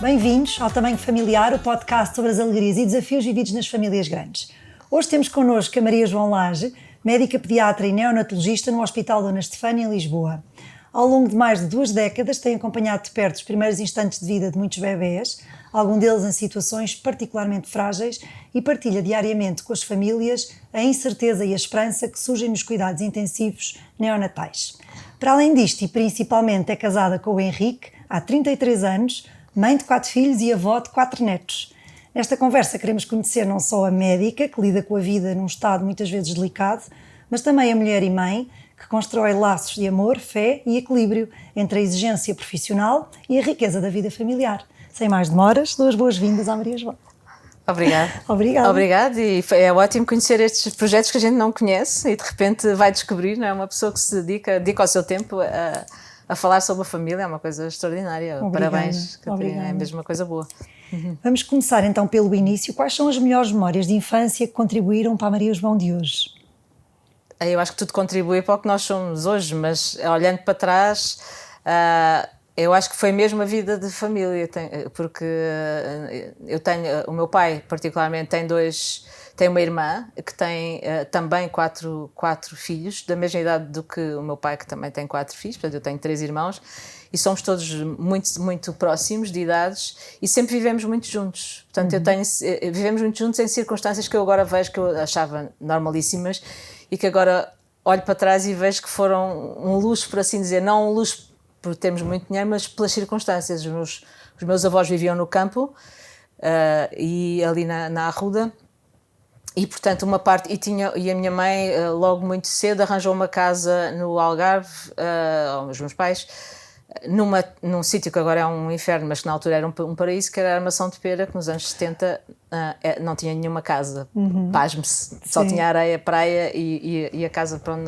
Bem-vindos ao Tamanho Familiar, o podcast sobre as alegrias e desafios vividos nas famílias grandes. Hoje temos connosco a Maria João Lage, médica pediatra e neonatologista no Hospital Dona Estefânia, em Lisboa. Ao longo de mais de 2 décadas tem acompanhado de perto os primeiros instantes de vida de muitos bebés, algum deles em situações particularmente frágeis, e partilha diariamente com as famílias a incerteza e a esperança que surgem nos cuidados intensivos neonatais. Para além disto, e principalmente, é casada com o Henrique, há 33 anos, mãe de 4 filhos e avó de 4 netos. Nesta conversa queremos conhecer não só a médica, que lida com a vida num estado muitas vezes delicado, mas também a mulher e mãe, que constrói laços de amor, fé e equilíbrio entre a exigência profissional e a riqueza da vida familiar. Sem mais demoras, dou as boas-vindas à Maria João. Obrigada. Obrigada, e é ótimo conhecer estes projetos que a gente não conhece e de repente vai descobrir, não é? Uma pessoa que se dedica o seu tempo a falar sobre a família, é uma coisa extraordinária. Obrigada. Parabéns, Catarina, é mesmo uma coisa boa. Vamos começar então pelo início. Quais são as melhores memórias de infância que contribuíram para a Maria João de hoje? Eu acho que tudo contribui para o que nós somos hoje, mas olhando para trás, eu acho que foi mesmo a vida de família, porque eu tenho, o meu pai particularmente tem uma irmã que tem também quatro filhos, da mesma idade do que o meu pai, que também tem 4 filhos, portanto eu tenho 3 irmãos, e somos todos muito, muito próximos de idades e sempre vivemos muito juntos. Portanto, vivemos muito juntos em circunstâncias que eu agora vejo que eu achava normalíssimas e que agora olho para trás e vejo que foram um luxo, por assim dizer, não um luxo porque temos muito dinheiro, mas pelas circunstâncias. Os meus avós viviam no campo e ali na Arruda, e portanto e a minha mãe logo muito cedo arranjou uma casa no Algarve, aos meus pais, num sítio que agora é um inferno, mas que na altura era um paraíso, que era a Armação de Pera, que nos anos 70 não tinha nenhuma casa, pasme-se, só tinha areia, praia e a casa para onde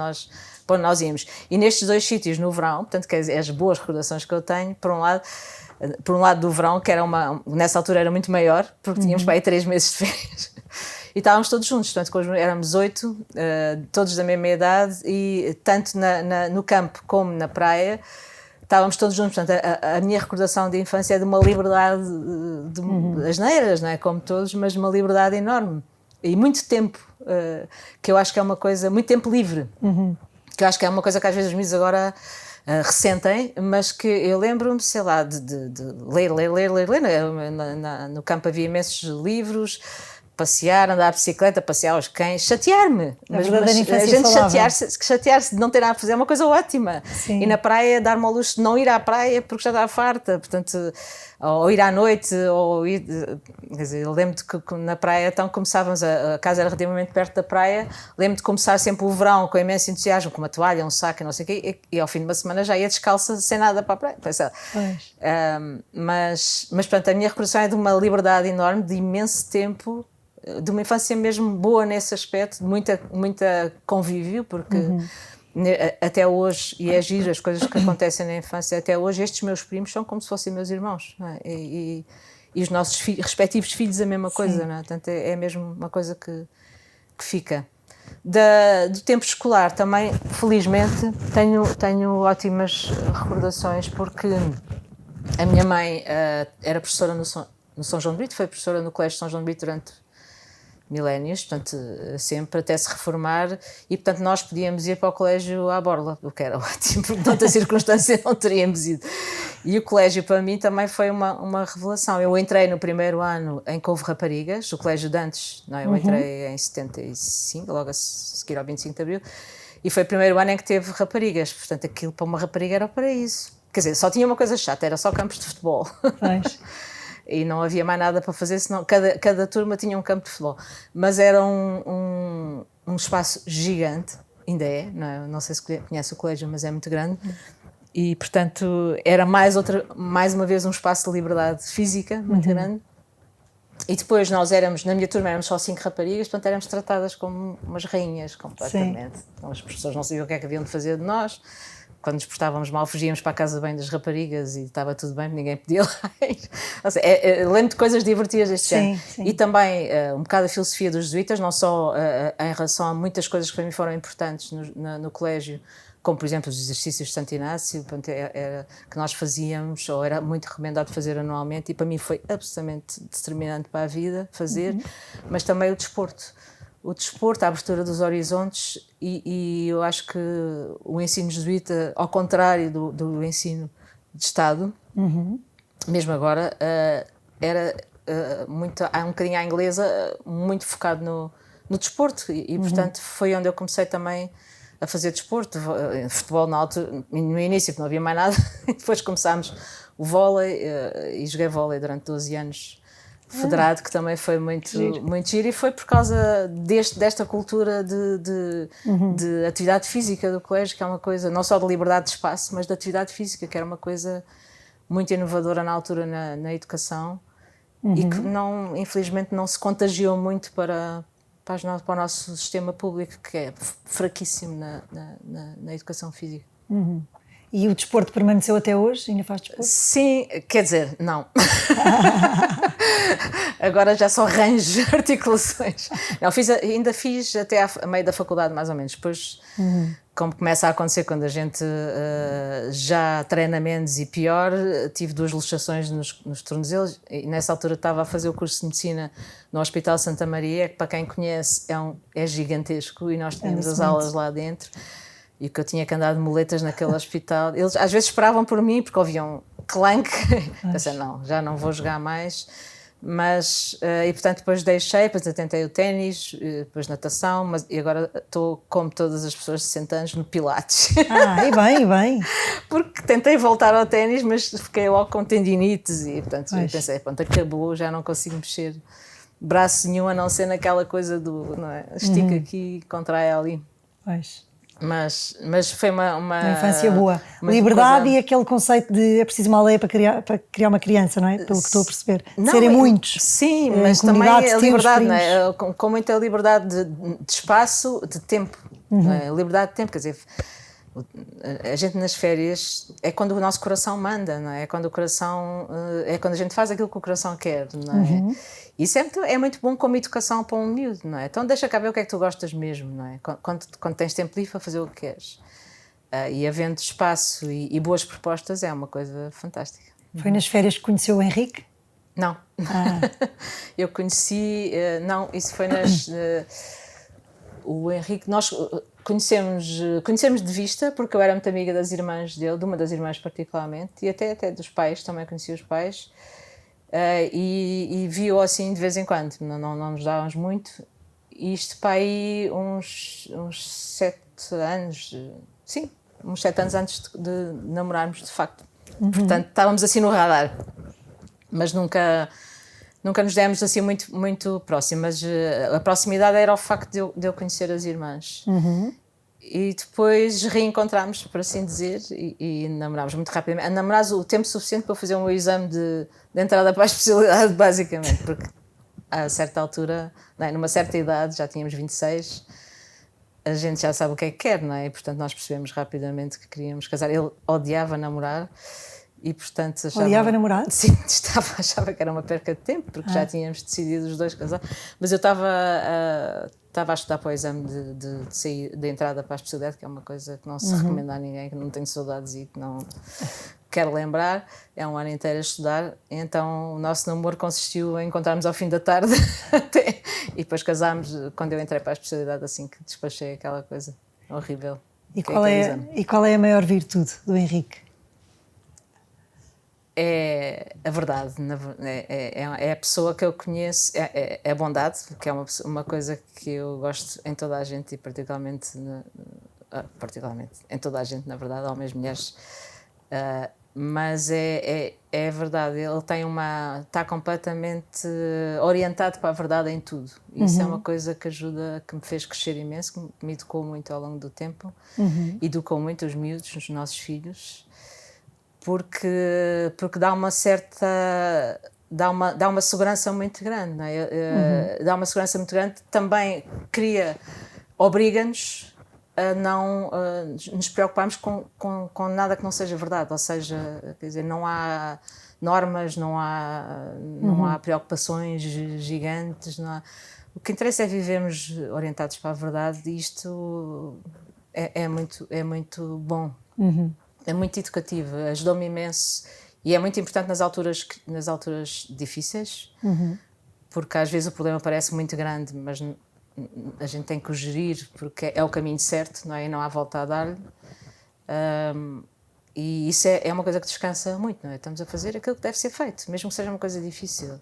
nós íamos. E nestes 2 sítios no verão, portanto, que é as boas recordações que eu tenho, por um lado do verão, que era nessa altura era muito maior, porque tínhamos para aí 3 meses de férias, e estávamos todos juntos, portanto éramos 8, todos da mesma idade, e tanto no campo como na praia, estávamos todos juntos. Portanto, a minha recordação de infância é de uma liberdade, de asneiras, não é? Como todos, mas de uma liberdade enorme. E muito tempo, que eu acho que é uma coisa, muito tempo livre, que eu acho que é uma coisa que às vezes os miúdos agora ressentem, mas que eu lembro-me, sei lá, de ler. No campo havia imensos livros, passear, andar de bicicleta, passear os cães, chatear-me. Mas a gente chatear-se de não ter nada a fazer é uma coisa ótima. Sim. E na praia, dar-me ao luxo de não ir à praia porque já estava farta, portanto, ou ir à noite, quer dizer, eu lembro que na praia, então começávamos, a casa era relativamente perto da praia, lembro de começar sempre o verão com imenso entusiasmo, com uma toalha, um saco, não sei o quê, e ao fim de uma semana já ia descalça, sem nada para a praia. Mas portanto, a minha recordação é de uma liberdade enorme, de imenso tempo, de uma infância mesmo boa nesse aspecto, de muita convívio, porque até hoje, e é giro as coisas que acontecem na infância, até hoje estes meus primos são como se fossem meus irmãos, não é? E os nossos respectivos filhos a mesma coisa, não é? Portanto é mesmo uma coisa que fica. Do tempo escolar também, felizmente, tenho ótimas recordações, porque a minha mãe era professora no São João de Brito, foi professora no Colégio São João de Brito durante milénios, portanto, sempre até se reformar, e portanto nós podíamos ir para o colégio à borla, o que era ótimo, porque de outra circunstância não teríamos ido. E o colégio para mim também foi uma revelação. Eu entrei no primeiro ano em que houve raparigas, o colégio de antes, não é? Eu entrei em 75, logo a seguir ao 25 de Abril, e foi o primeiro ano em que teve raparigas, portanto aquilo para uma rapariga era o paraíso. Quer dizer, só tinha uma coisa chata, era só campos de futebol. E não havia mais nada para fazer, senão cada turma tinha um campo de futebol. Mas era um espaço gigante, ainda é, não sei se conhece o colégio, mas é muito grande. E, portanto, era mais uma vez um espaço de liberdade física muito grande. E depois nós na minha turma éramos só 5 raparigas, portanto éramos tratadas como umas rainhas completamente. Então, as professoras não sabiam o que é que haviam de fazer de nós. Quando nos portávamos mal, fugíamos para a casa bem das raparigas e estava tudo bem, ninguém podia lá ir. Lembro de coisas divertidas deste género. E também um bocado a filosofia dos jesuítas, não só em relação a muitas coisas que para mim foram importantes no colégio, como por exemplo os exercícios de Santo Inácio, portanto, que nós fazíamos, ou era muito recomendado fazer anualmente, e para mim foi absolutamente determinante para a vida fazer, mas também o desporto. O desporto, a abertura dos horizontes, e eu acho que o ensino jesuíta, ao contrário do ensino de Estado, mesmo agora, era muito, um bocadinho à inglesa, muito focado no desporto, e portanto foi onde eu comecei também a fazer desporto, futebol na altura, no início não havia mais nada, depois começámos o vôlei, e joguei vôlei durante 12 anos, federado, que também foi muito giro, e foi por causa desta cultura de atividade física do colégio, que é uma coisa, não só de liberdade de espaço, mas de atividade física, que era uma coisa muito inovadora na altura na educação, e que infelizmente não se contagiou muito para o nosso sistema público, que é fraquíssimo na educação física. E o desporto permaneceu até hoje? Ainda faz desporto? Sim, quer dizer, não. Agora já só arranjo articulações. Não, ainda fiz até a meio da faculdade, mais ou menos. Depois, como começa a acontecer quando a gente já treina menos e pior, tive 2 luxações nos tornozelos, e nessa altura estava a fazer o curso de medicina no Hospital Santa Maria, que para quem conhece é gigantesco, e nós tínhamos as aulas lá dentro. E que eu tinha que andar de muletas naquele hospital. Eles às vezes esperavam por mim, porque ouviam clank. Pensei, não, já não vou jogar mais. Mas, e portanto depois deixei, depois eu tentei o ténis, depois natação, e agora estou, como todas as pessoas de 60 anos, no pilates. E bem. Porque tentei voltar ao ténis, mas fiquei logo com tendinites, e portanto eu pensei, pronto, acabou, já não consigo mexer braço nenhum, a não ser naquela coisa não é? Estica aqui, contrai ali. Pois. Mas foi uma infância boa. Liberdade e aquele conceito de é preciso uma lei para criar uma criança, não é? Pelo que estou a perceber. De serem muitos. Sim, mas também a liberdade, não é? Com muita liberdade de espaço, de tempo. Não é? Liberdade de tempo, quer dizer, a gente nas férias é quando o nosso coração manda, não é? É quando o coração, é quando a gente faz aquilo que o coração quer, não é? Isso é muito bom como educação para um miúdo, não é? Então deixa cá ver o que é que tu gostas mesmo, não é? Quando tens tempo livre para fazer o que queres. E havendo espaço e boas propostas é uma coisa fantástica. Foi nas férias que conheceu o Henrique? Não. Eu conheci, não, isso foi o Henrique, nós conhecemos de vista, porque eu era muito amiga das irmãs dele, de uma das irmãs particularmente, e até dos pais, também conhecia os pais. E vi-o assim de vez em quando, não nos dávamos muito. Isto para aí uns 7 anos, sim, uns 7 anos antes de namorarmos, de facto. Portanto, estávamos assim no radar, mas nunca nos demos assim muito próximos. A proximidade era o facto de eu conhecer as irmãs. E depois reencontramos, por assim dizer, e namorámos muito rapidamente. Namorámos o tempo suficiente para fazer um exame de entrada para a especialidade, basicamente, porque a certa altura, não é, numa certa idade, já tínhamos 26, a gente já sabe o que é que quer, não é? E portanto nós percebemos rapidamente que queríamos casar. Ele odiava namorar. E, portanto, odiava namorar? Sim, achava que era uma perca de tempo, porque já tínhamos decidido os dois casar. Mas eu estava a estudar para o exame de entrada para a especialidade, que é uma coisa que não se recomenda a ninguém, que não tenho saudades e que não quero lembrar. É um ano inteiro a estudar. Então o nosso namoro consistiu em encontrarmos ao fim da tarde e depois casámos quando eu entrei para a especialidade, assim que despachei aquela coisa horrível. E qual é a maior virtude do Henrique? É a verdade, é a pessoa que eu conheço, é a bondade, que é uma coisa que eu gosto em toda a gente, e particularmente em toda a gente, na verdade, homens, mulheres, mas é verdade, ele está completamente orientado para a verdade em tudo. Isso é uma coisa que que me fez crescer imenso, que me educou muito ao longo do tempo, educou muito os miúdos, os nossos filhos, porque dá uma certa, dá uma segurança muito grande, não é? Dá uma segurança muito grande, também obriga-nos a não nos preocuparmos com nada que não seja verdade, ou seja, quer dizer, não há normas, não há preocupações gigantes, não há... O que interessa é vivermos orientados para a verdade, e isto é muito bom. É muito educativo, ajudou-me imenso e é muito importante nas alturas difíceis, porque às vezes o problema parece muito grande, mas a gente tem que o gerir porque é o caminho certo, não é? E não há volta a dar-lhe. E isso é uma coisa que descansa muito, não é? Estamos a fazer aquilo que deve ser feito, mesmo que seja uma coisa difícil.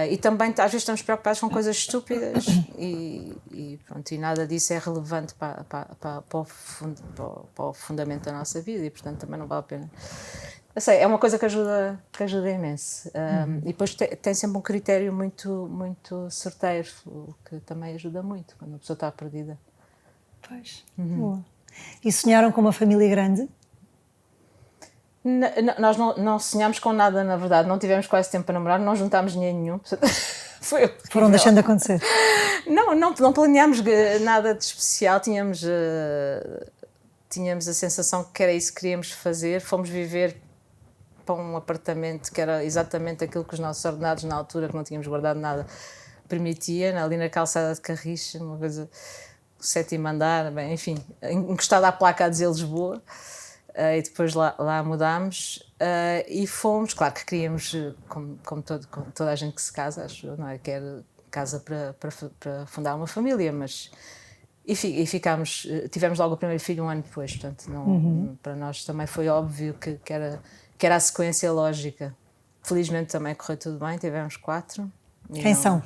E também às vezes estamos preocupados com coisas estúpidas e pronto, e nada disso é relevante para o fundamento da nossa vida e portanto também não vale a pena. Eu sei, é uma coisa que ajuda imenso. E depois tem sempre um critério muito certeiro, o que também ajuda muito quando a pessoa está perdida. Pois, boa. E sonharam com uma família grande? Nós não sonhámos com nada, na verdade, não tivemos quase tempo para namorar, não juntámos dinheiro nenhum. Foram deixando de acontecer? Não planeámos nada de especial, tínhamos a sensação que era isso que queríamos fazer, fomos viver para um apartamento que era exatamente aquilo que os nossos ordenados na altura, que não tínhamos guardado nada, permitia, ali na calçada de Carriche, uma coisa, o 7º andar, bem, enfim, encostada à placa a dizer Lisboa. E depois lá mudámos e fomos, claro que queríamos, como toda a gente que se casa, acho, não é? Quer casa para fundar uma família, mas tivemos logo o primeiro filho um ano depois, portanto para nós também foi óbvio que era a sequência lógica. Felizmente também correu tudo bem, tivemos 4. Quem são?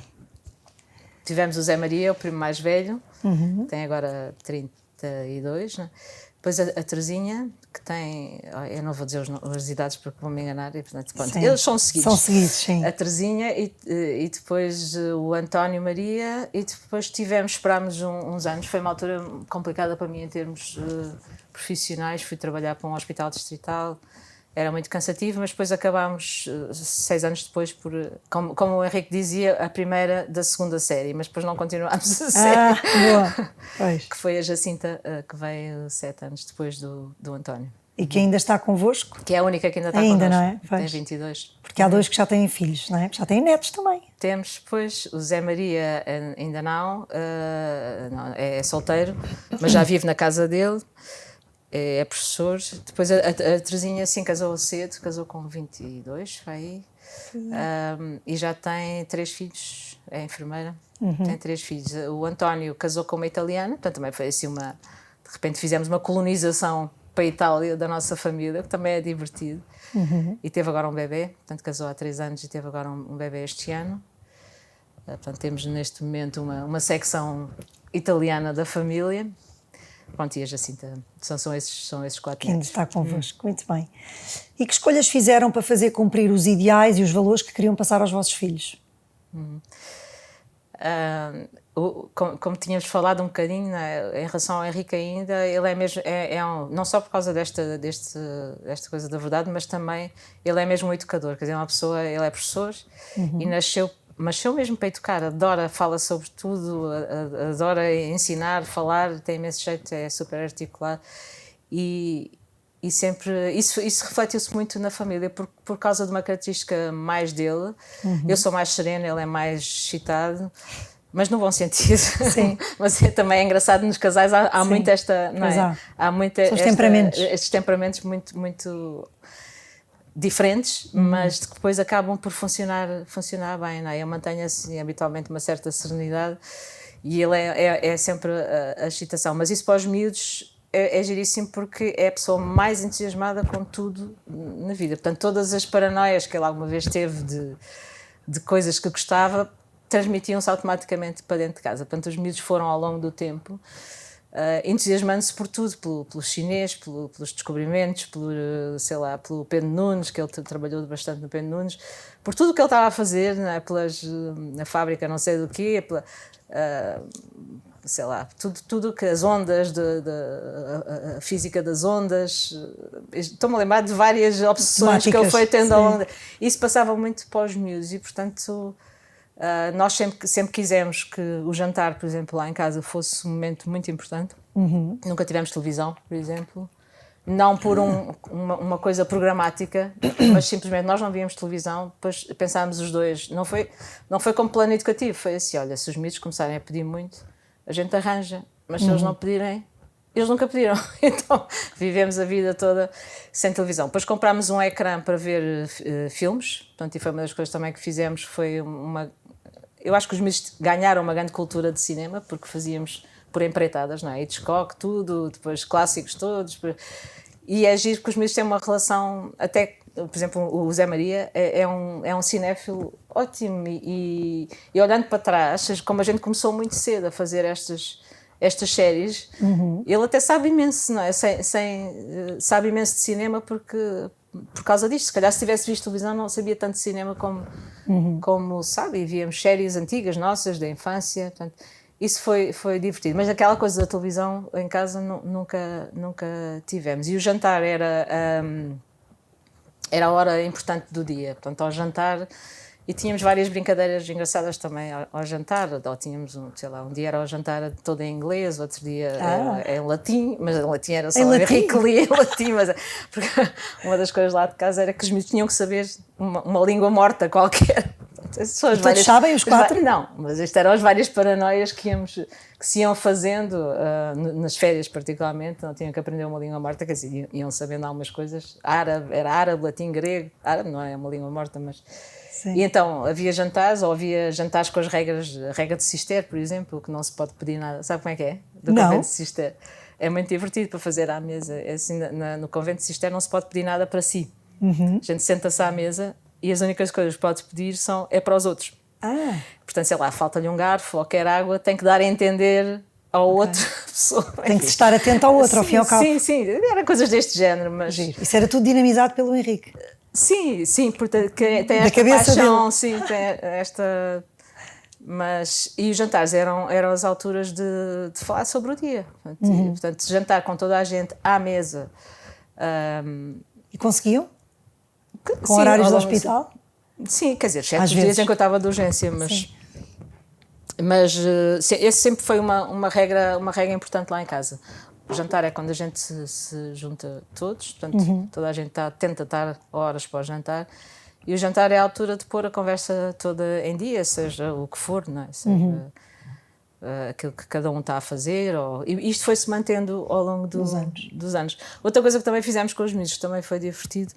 Tivemos o Zé Maria, o primo mais velho, tem agora 32, né? Depois a Terezinha, que tem... Eu não vou dizer as idades porque vou me enganar. E, portanto, pronto, eles são seguidos. São seguidos, sim. A Terezinha e depois o António Maria. E depois esperámos uns anos. Foi uma altura complicada para mim em termos profissionais. Fui trabalhar para um hospital distrital. Era muito cansativo, mas depois acabámos 6 anos depois por, como o Henrique dizia, a primeira da segunda série, mas depois não continuámos a série. Boa. Pois. Que foi a Jacinta, que veio 7 anos depois do António. E que ainda está convosco? Que é a única que ainda está connosco. Não é? Tem 22. Porque há 2 que já têm filhos, não é? Já têm netos também. Temos, depois, o Zé Maria ainda não é solteiro, mas já vive na casa dele. É professor. Depois a Terezinha sim casou cedo, casou com 22, vai aí. E já tem 3 filhos, é enfermeira, tem 3 filhos. O António casou com uma italiana, portanto também foi assim de repente fizemos uma colonização para a Itália da nossa família, que também é divertido. E teve agora um bebê, portanto casou há 3 anos e teve agora um bebê este ano. Portanto temos neste momento uma secção italiana da família. Pronto, e a Jacinta, são esses 4 que ainda está convosco, muito bem. E que escolhas fizeram para fazer cumprir os ideais e os valores que queriam passar aos vossos filhos? Como tínhamos falado um bocadinho, né, em relação ao Henrique ainda, ele é mesmo, não só por causa desta coisa da verdade, mas também ele é mesmo um educador, quer dizer, ele é professor e nasceu mesmo para educar, fala sobre tudo, adora ensinar, falar, tem imenso jeito, é super articulado e sempre, isso refletiu-se muito na família por causa de uma característica mais dele. Eu sou mais serena, ele é mais excitado, mas no bom sentido. Sim. Mas também é engraçado, nos casais há muito esta, não é? Há muito estes temperamentos muito diferentes, mas que depois acabam por funcionar bem, não é? Eu mantenho assim habitualmente uma certa serenidade e ele é sempre a excitação, mas isso para os miúdos é giríssimo porque é a pessoa mais entusiasmada com tudo na vida, portanto todas as paranoias que ele alguma vez teve de coisas que gostava transmitiam-se automaticamente para dentro de casa, portanto os miúdos foram ao longo do tempo entusiasmando-se por tudo, pelo chinês, pelos descobrimentos, pelo Pedro Nunes, que ele trabalhou bastante no Pedro Nunes, por tudo o que ele estava a fazer, não é? Na fábrica não sei do quê, tudo que as ondas, a física das ondas, estou-me a lembrar de várias obsessões que ele foi tendo ao longo. Isso passava muito para os miúdos e, portanto, nós sempre quisemos que o jantar, por exemplo, lá em casa fosse um momento muito importante. Nunca tivemos televisão, por exemplo. Não por uma coisa programática, mas simplesmente nós não víamos televisão, depois pensámos os dois. Não foi como plano educativo, foi assim, olha, se os miúdos começarem a pedir muito, a gente arranja, mas se eles não pedirem, eles nunca pediram, então vivemos a vida toda sem televisão. Depois comprámos um ecrã para ver filmes, portanto, e foi uma das coisas também que fizemos, eu acho que os miúdos ganharam uma grande cultura de cinema, porque fazíamos por empreitadas, não é? Hitchcock, tudo, depois clássicos todos, e é giro que os miúdos têm uma relação, até, por exemplo, o Zé Maria é um cinéfilo ótimo, e olhando para trás, como a gente começou muito cedo a fazer estas séries, ele até sabe imenso, não é? Sabe imenso de cinema por causa disto. Se calhar se tivesse visto televisão não sabia tanto de cinema como sabe, e víamos séries antigas nossas, da infância, portanto, isso foi divertido. Mas aquela coisa da televisão em casa nunca tivemos. E o jantar era a hora importante do dia, portanto, ao jantar. E tínhamos várias brincadeiras engraçadas também ao jantar. Ou tínhamos, um dia era o jantar todo em inglês, outro dia em latim, mas em latim era só o Henrique que lia em latim. Porque uma das coisas lá de casa era que os miúdos tinham que saber uma língua morta qualquer. Todos sabem, os 4? Não, mas estas eram as várias paranoias que se iam fazendo nas férias, particularmente. Não tinham que aprender uma língua morta, quer dizer, iam sabendo algumas coisas. Era árabe, latim, grego. Árabe não é uma língua morta, mas... Sim. E então havia jantares, ou havia jantares com a regra de Cister, por exemplo, que não se pode pedir nada. Sabe como é que é? Do convento de Cister. É muito divertido para fazer à mesa. É assim, no convento de Cister não se pode pedir nada para si. A gente senta-se à mesa e as únicas coisas que pode pedir é para os outros. Portanto, sei lá, falta-lhe um garfo ou quer água, tem que dar a entender ao outra pessoa. Tem que estar atento ao outro, ao fim e ao cabo. Sim, eram coisas deste género. Mas... Isso era tudo dinamizado pelo Henrique. Sim, porque tem esta paixão, sim, tem esta... Mas, e os jantares eram as alturas de falar sobre o dia. Portanto, jantar com toda a gente à mesa. E conseguiam? Com horários do hospital? Sim, quer dizer, exceto os dias em que eu estava de urgência, mas esse sempre foi uma regra importante lá em casa. O jantar é quando a gente se junta todos, portanto, toda a gente tenta estar horas para o jantar, e o jantar é a altura de pôr a conversa toda em dia, seja o que for, não é? Seja aquilo que cada um está a fazer, e isto foi-se mantendo ao longo dos anos. Outra coisa que também fizemos com os miúdos, também foi divertido,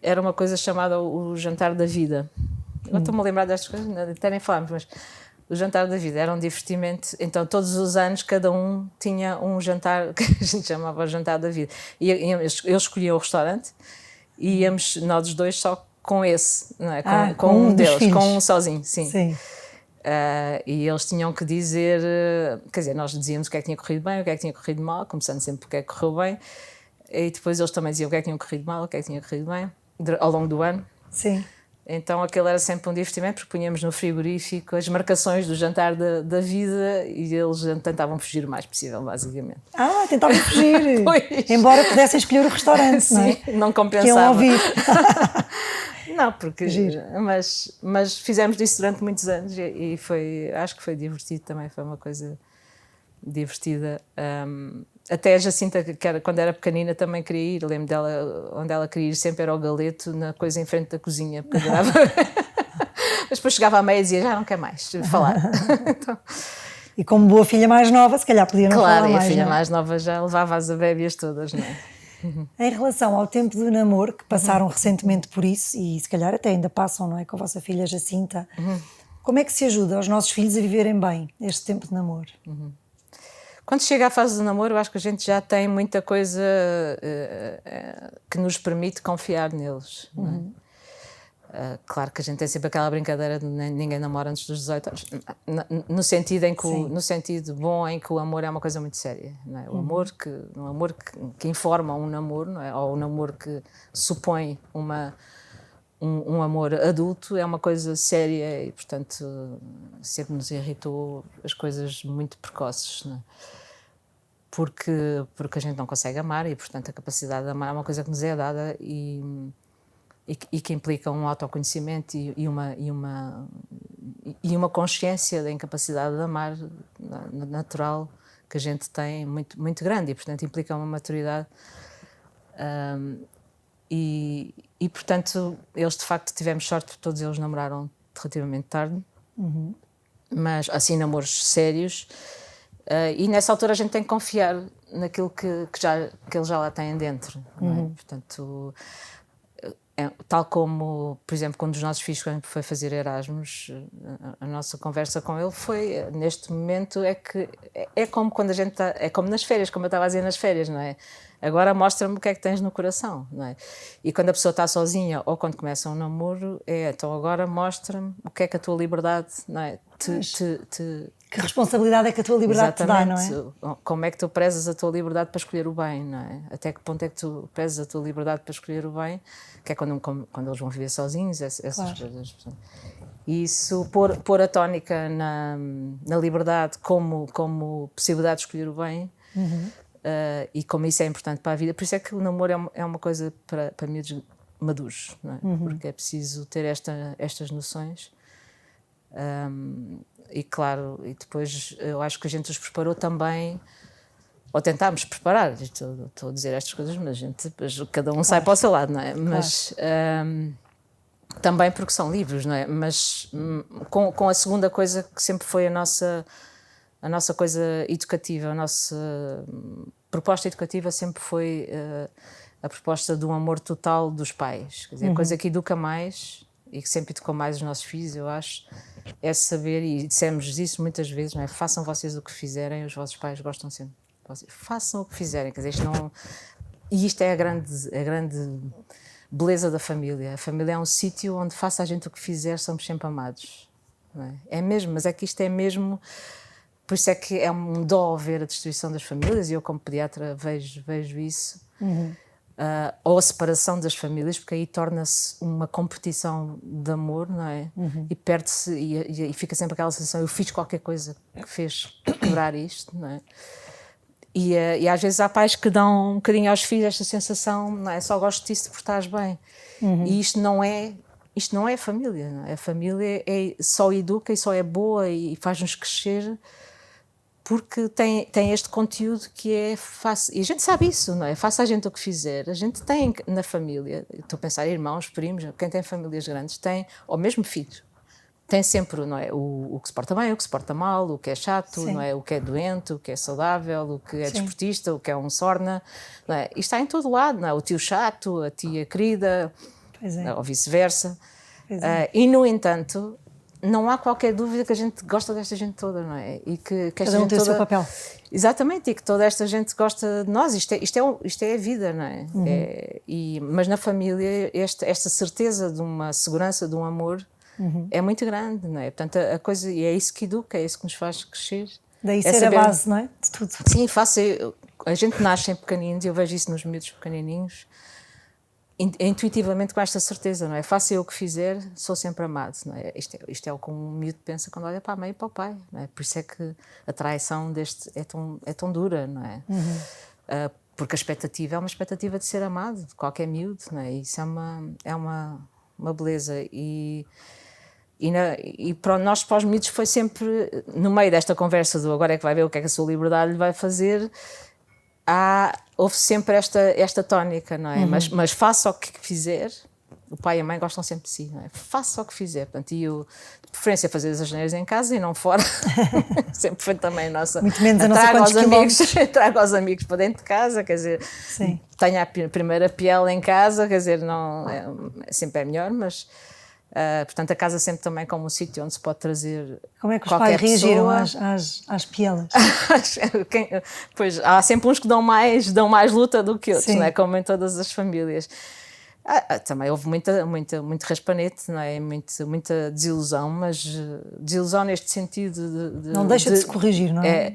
era uma coisa chamada o jantar da vida. Eu estou-me a lembrar destas coisas, até nem falámos, mas... O jantar da vida era um divertimento, então todos os anos cada um tinha um jantar que a gente chamava o jantar da vida. E eu escolhia o restaurante e íamos nós os dois só com esse, não é? Com um deles, filhos. Com um sozinho, sim. E eles tinham que dizer, quer dizer, nós dizíamos o que é que tinha corrido bem, o que é que tinha corrido mal, começando sempre porque é que correu bem, e depois eles também diziam o que é que tinha corrido mal, o que é que tinha corrido bem, ao longo do ano. Sim. Então aquele era sempre um divertimento, porque punhamos no frigorífico as marcações do jantar da vida e eles tentavam fugir o mais possível, basicamente. Tentavam fugir, embora pudessem escolher o restaurante. Sim, não é? Não compensava. ouvir. Não, porque... Mas fizemos disso durante muitos anos e acho que foi divertido também, foi uma coisa divertida. Até a Jacinta, quando era pequenina, também queria ir. Lembro dela, onde ela queria ir sempre era ao Galeto, na coisa em frente da cozinha, porque adorava. Mas depois chegava à meia e dizia, já não quer mais falar. Então... E como boa filha mais nova, se calhar podia não falar mais. Claro, e a filha mais nova já levava as abébias todas, não é? Em relação ao tempo do namoro, que passaram recentemente por isso, e se calhar até ainda passam, não é, com a vossa filha Jacinta, como é que se ajuda os nossos filhos a viverem bem este tempo de namoro? Quando chega à fase do namoro, eu acho que a gente já tem muita coisa que nos permite confiar neles. Não é? Claro que a gente tem sempre aquela brincadeira de ninguém namora antes dos 18 anos, no sentido no sentido bom em que o amor é uma coisa muito séria. Não é? O amor que informa um namoro, não é? Ou o namoro que supõe um amor adulto é uma coisa séria e, portanto, sempre nos irritou as coisas muito precoces, não é? Porque a gente não consegue amar e, portanto, a capacidade de amar é uma coisa que nos é dada e que implica um autoconhecimento e uma consciência da incapacidade de amar natural que a gente tem muito, muito grande e, portanto, implica uma maturidade. Portanto, eles de facto tivemos sorte porque todos eles namoraram relativamente tarde, mas assim namoros sérios, e nessa altura a gente tem que confiar naquilo que eles já lá têm dentro, não é? Portanto, tal como, por exemplo, quando os nossos filhos foi fazer Erasmus, a nossa conversa com ele foi, neste momento, é como quando a gente está, é como nas férias, como eu estava a dizer nas férias, não é? Agora mostra-me o que é que tens no coração, não é? E quando a pessoa está sozinha ou quando começa um namoro, então agora mostra-me o que é que a tua liberdade, não é? Que responsabilidade é que a tua liberdade te dá, não é? Como é que tu prezas a tua liberdade para escolher o bem, não é? Até que ponto é que tu prezas a tua liberdade para escolher o bem, que é quando eles vão viver sozinhos, essas coisas. E isso, pôr a tónica na liberdade como possibilidade de escolher o bem, e como isso é importante para a vida. Por isso é que o namoro é uma coisa para miúdos maduros, não é? Porque é preciso ter estas noções. E claro, e depois eu acho que a gente os preparou também, ou tentámos preparar, estou a dizer estas coisas, mas depois cada um sai para o seu lado, não é? Mas também porque são livros, não é? Mas com a segunda coisa que sempre foi a nossa coisa educativa, a nossa proposta educativa sempre foi a proposta do amor total dos pais, quer dizer, a coisa que educa mais e que sempre educou mais os nossos filhos, eu acho, é saber, e dissemos isso muitas vezes, não é? Façam vocês o que fizerem, os vossos pais gostam sempre de vocês. Façam o que fizerem, quer dizer, isto é a grande beleza da família. A família é um sítio onde, faça a gente o que fizer, somos sempre amados, não é? É mesmo, mas é que isto é mesmo, por isso é que é um dó ver a destruição das famílias, e eu como pediatra vejo isso. Ou a separação das famílias, porque aí torna-se uma competição de amor, não é? E perde-se, e fica sempre aquela sensação, eu fiz qualquer coisa que fez quebrar isto, não é? E às vezes há pais que dão um bocadinho aos filhos esta sensação, não é? Só gosto disso porque estás bem. E isto não é família, não é? A família só educa e só é boa e faz-nos crescer porque tem este conteúdo que é fácil, e a gente sabe isso, não é? Faça a gente o que fizer, a gente tem na família, estou a pensar irmãos, primos, quem tem famílias grandes tem, ou mesmo filhos, tem sempre, não é? O que se porta bem, o que se porta mal, o que é chato, não é? O que é doente, o que é saudável, o que é desportista, o que é um sorna, não é? Isto está em todo lado, não é? O tio chato, a tia querida, ou vice-versa. E no entanto, não há qualquer dúvida que a gente gosta desta gente toda, não é? E que cada um tem o seu papel. Exatamente, e que toda esta gente gosta de nós. Isto é a vida, não é? Mas na família, esta certeza de uma segurança, de um amor, é muito grande, não é? Portanto, a coisa, e é isso que educa, é isso que nos faz crescer. Daí ser a base, não é? De tudo. Sim, a gente nasce em pequeninos, e eu vejo isso nos miúdos pequenininhos, intuitivamente com esta certeza, não é? Faça eu o que fizer, sou sempre amado, não é? Isto é o que um miúdo pensa quando olha para a mãe e para o pai, não é? Por isso é que a traição é tão dura, não é? Porque a expectativa é uma expectativa de ser amado, de qualquer miúdo, não é? Isso é uma beleza. E para nós, para os miúdos, foi sempre, no meio desta conversa do agora é que vai ver o que é que a sua liberdade lhe vai fazer, houve sempre esta tónica, não é? Mas faça o que fizer, o pai e a mãe gostam sempre de si, não é? Faça o que fizer, portanto, e eu, de preferência, fazer as asneiras em casa e não fora. Sempre foi também a nossa. Muito menos a não sei quantos quilómetros. Trago os amigos para dentro de casa, quer dizer, tenho a primeira piel em casa, quer dizer, não, sempre é melhor, mas. Portanto, a casa sempre também como um sítio onde se pode trazer. Como é que os pais reagiram às pielas? Pois, há sempre uns que dão mais luta do que outros, não é? Como em todas as famílias. Também houve muito raspanete, não é? Muita desilusão, mas desilusão neste sentido não deixa de se corrigir, não é?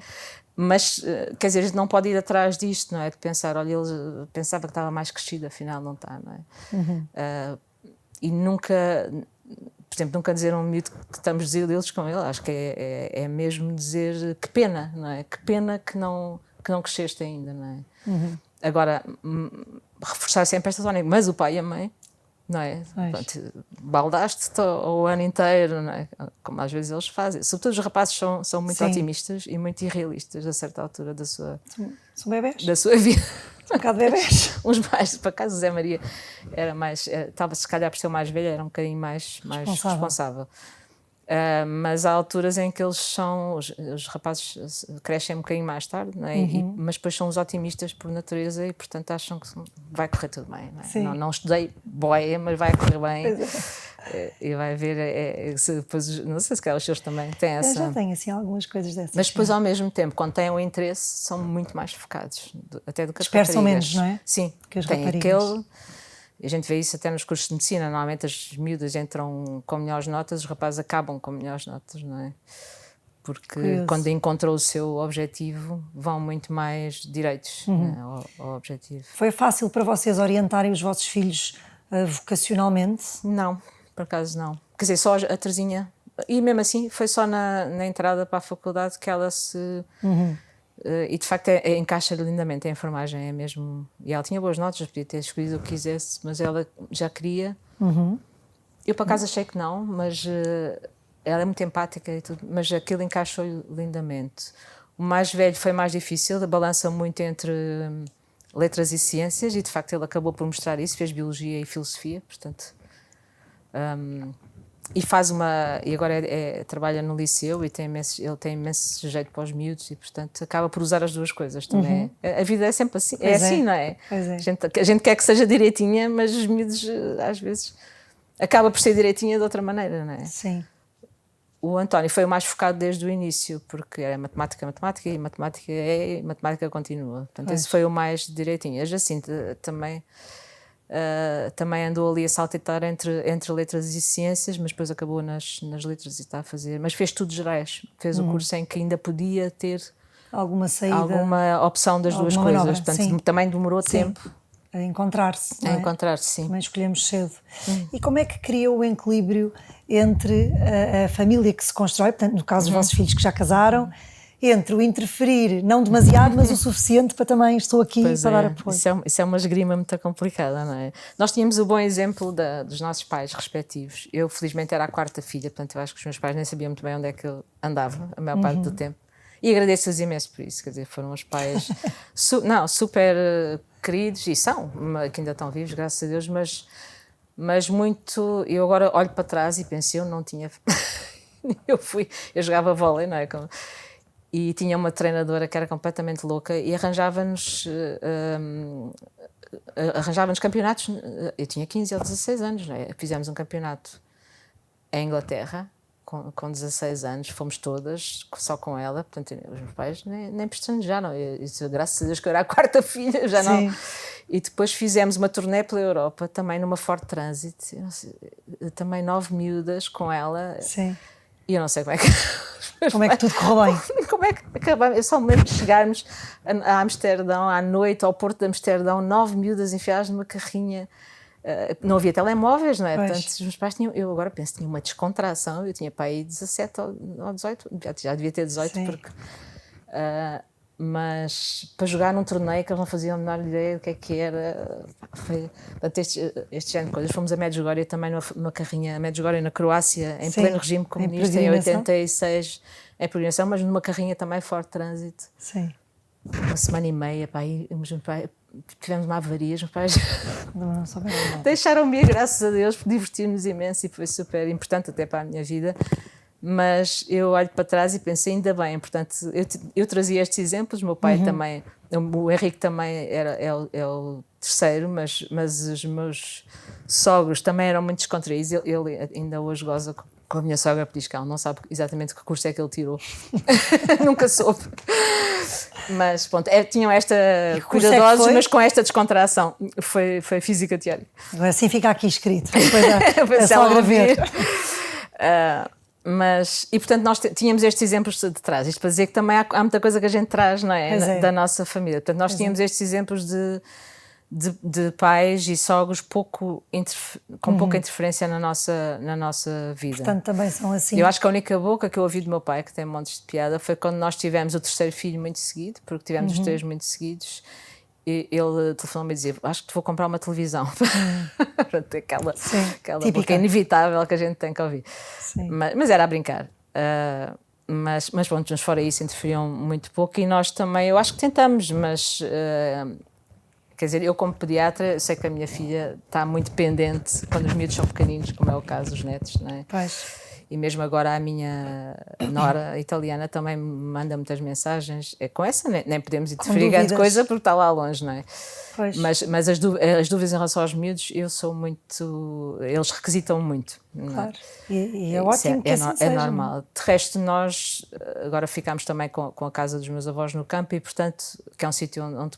Mas, quer dizer, a gente não pode ir atrás disto, não é? De pensar, olha, ele pensava que estava mais crescido, afinal não está, não é? E nunca, por exemplo, nunca dizer a um miúdo que estamos desiludidos com ele, acho que é mesmo dizer que pena, não é? Que pena que não cresceste ainda, não é? Agora, reforçar sempre esta tónica, mas o pai e a mãe, não é? Pronto, baldaste-te o ano inteiro, não é? Como às vezes eles fazem. Sobretudo os rapazes são muito otimistas e muito irrealistas a certa altura da sua vida. Um bocado bebés. Uns mais, por acaso o Zé Maria era mais, estava se calhar por ser mais velho, era um bocadinho mais responsável. Mas há alturas em que eles são, os rapazes crescem um bocadinho mais tarde, não é? Mas depois são os otimistas por natureza e portanto acham que vai correr tudo bem, não é? Não estudei boia, mas vai correr bem. E vai ver, depois, não sei se calhar os seus também têm essa... Eu já tenho assim algumas coisas dessas. Mas depois ao mesmo tempo, quando têm o interesse, são muito mais focados, até do que as Dispersam raparigas. menos, não é? Sim, que as tem raparigas. aquele... A gente vê isso até nos cursos de medicina. Normalmente as miúdas entram com melhores notas, os rapazes acabam com melhores notas, não é? Porque Curioso. quando encontram o seu objetivo, vão muito mais direitos, né, ao objetivo. Foi fácil para vocês orientarem os vossos filhos vocacionalmente? Não, por acaso não. Quer dizer, só a Terezinha. E mesmo assim, foi só na entrada para a faculdade que ela se... e de facto encaixa lindamente a enfermagem, é mesmo. E ela tinha boas notas, podia ter escolhido o que quisesse, mas ela já queria. Eu por acaso achei que não, mas ela é muito empática e tudo, mas aquilo encaixou lindamente. O mais velho foi mais difícil, balança muito entre letras e ciências, e de facto ele acabou por mostrar isso, fez biologia e filosofia, portanto. E faz e agora trabalha no liceu e ele tem imenso jeito para os miúdos e portanto acaba por usar as duas coisas também. A vida é sempre assim, assim, não é? Pois é. A gente quer que seja direitinha, mas os miúdos às vezes acaba por ser direitinha de outra maneira, não é? Sim. O António foi o mais focado desde o início, porque era matemática e matemática continua. Portanto, esse foi o mais direitinho. A Jacinta também andou ali a saltitar entre letras e ciências, mas depois acabou nas letras e está a fazer. Mas fez tudo gerais. Fez o curso em que ainda podia ter alguma saída, alguma opção das duas coisas. manobra, portanto, sim. também demorou tempo a encontrar-se. a encontrar-se, sim. Também escolhemos cedo. E como é que criou o equilíbrio entre a família que se constrói, portanto, no caso dos vossos filhos que já casaram, entre o interferir, não demasiado, mas o suficiente para também estou aqui para dar apoio? Isso é uma esgrima muito complicada, não é? Nós tínhamos o bom exemplo dos nossos pais respectivos. Eu, felizmente, era a quarta filha, portanto, eu acho que os meus pais nem sabiam muito bem onde é que eu andava a maior parte do tempo. E agradeço-lhes imenso por isso, quer dizer, foram os pais super queridos, e são, que ainda estão vivos, graças a Deus, mas muito... Eu agora olho para trás e penso, eu não tinha... eu jogava vôlei, não é? E tinha uma treinadora que era completamente louca e arranjava-nos campeonatos. Eu tinha 15 ou 16 anos, não é? Fizemos um campeonato em Inglaterra, com 16 anos, fomos todas, só com ela, portanto, os meus pais nem pestanejaram. Graças a Deus que eu era a quarta filha, já não. E depois fizemos uma turnê pela Europa, também numa Ford Transit, também 9 miúdas com ela. Sim. E eu não sei como é que tudo correu bem? Como é que acabamos? Eu só me lembro de chegarmos a Amsterdão, à noite, ao Porto de Amsterdão, 9 miúdas enfiadas numa carrinha. Não havia telemóveis, não é? Pois. Portanto, os meus pais tinham, eu agora penso, tinha uma descontração. Eu tinha para aí 17 ou 18, já devia ter 18, Sim. porque... mas para jogar num torneio que eles não faziam a menor ideia do que era. Portanto, este género de coisas. Fomos a Medjugorje também numa carrinha, a Medjugorje na Croácia, em pleno regime comunista, em 86, em peregrinação, mas numa carrinha também Ford Transit. Sim. Uma semana e meia, pá, aí, tivemos uma avaria, os meus pais Não souberam nada. deixaram-me ir, graças a Deus, divertimos imenso e foi super importante até para a minha vida. Mas eu olho para trás e pensei, ainda bem, portanto, eu trazia estes exemplos, o meu pai também, o Henrique também é o terceiro, mas os meus sogros também eram muito descontraídos. Ele ainda hoje goza com a minha sogra, porque diz que ela não sabe exatamente que curso é que ele tirou. Nunca soube. Mas pronto, tinham esta cuidadosos, mas com esta descontração. Foi física teórica. Assim fica aqui escrito, depois a sogra ver. E portanto nós tínhamos estes exemplos de trás, isto para dizer que também há muita coisa que a gente traz, não é? Da nossa família. Portanto, nós tínhamos estes exemplos de pais e sogros com pouca interferência na nossa vida. Portanto, também são assim. Eu acho que a única boca que eu ouvi do meu pai, que tem montes de piada, foi quando nós tivemos o terceiro filho muito seguido, porque tivemos os três muito seguidos. E ele telefonou-me e dizia, acho que te vou comprar uma televisão. Para ter aquela boca inevitável que a gente tem que ouvir. Mas era a brincar. Mas pronto, mas fora isso interferiam muito pouco e nós também, eu acho que tentamos, mas quer dizer, eu como pediatra sei que a minha filha está muito pendente quando os miúdos são pequeninos, como é o caso dos netos, não é? Pois. E mesmo agora a minha nora italiana também me manda muitas mensagens. É com essa, nem podemos interferir grande coisa porque está lá longe, não é? Pois. Mas as dúvidas em relação aos miúdos, eu sou muito. Eles requisitam muito. Claro. E é ótimo que assim seja. É normal. De resto, nós agora ficámos também com a casa dos meus avós no campo e, portanto, que é um sítio onde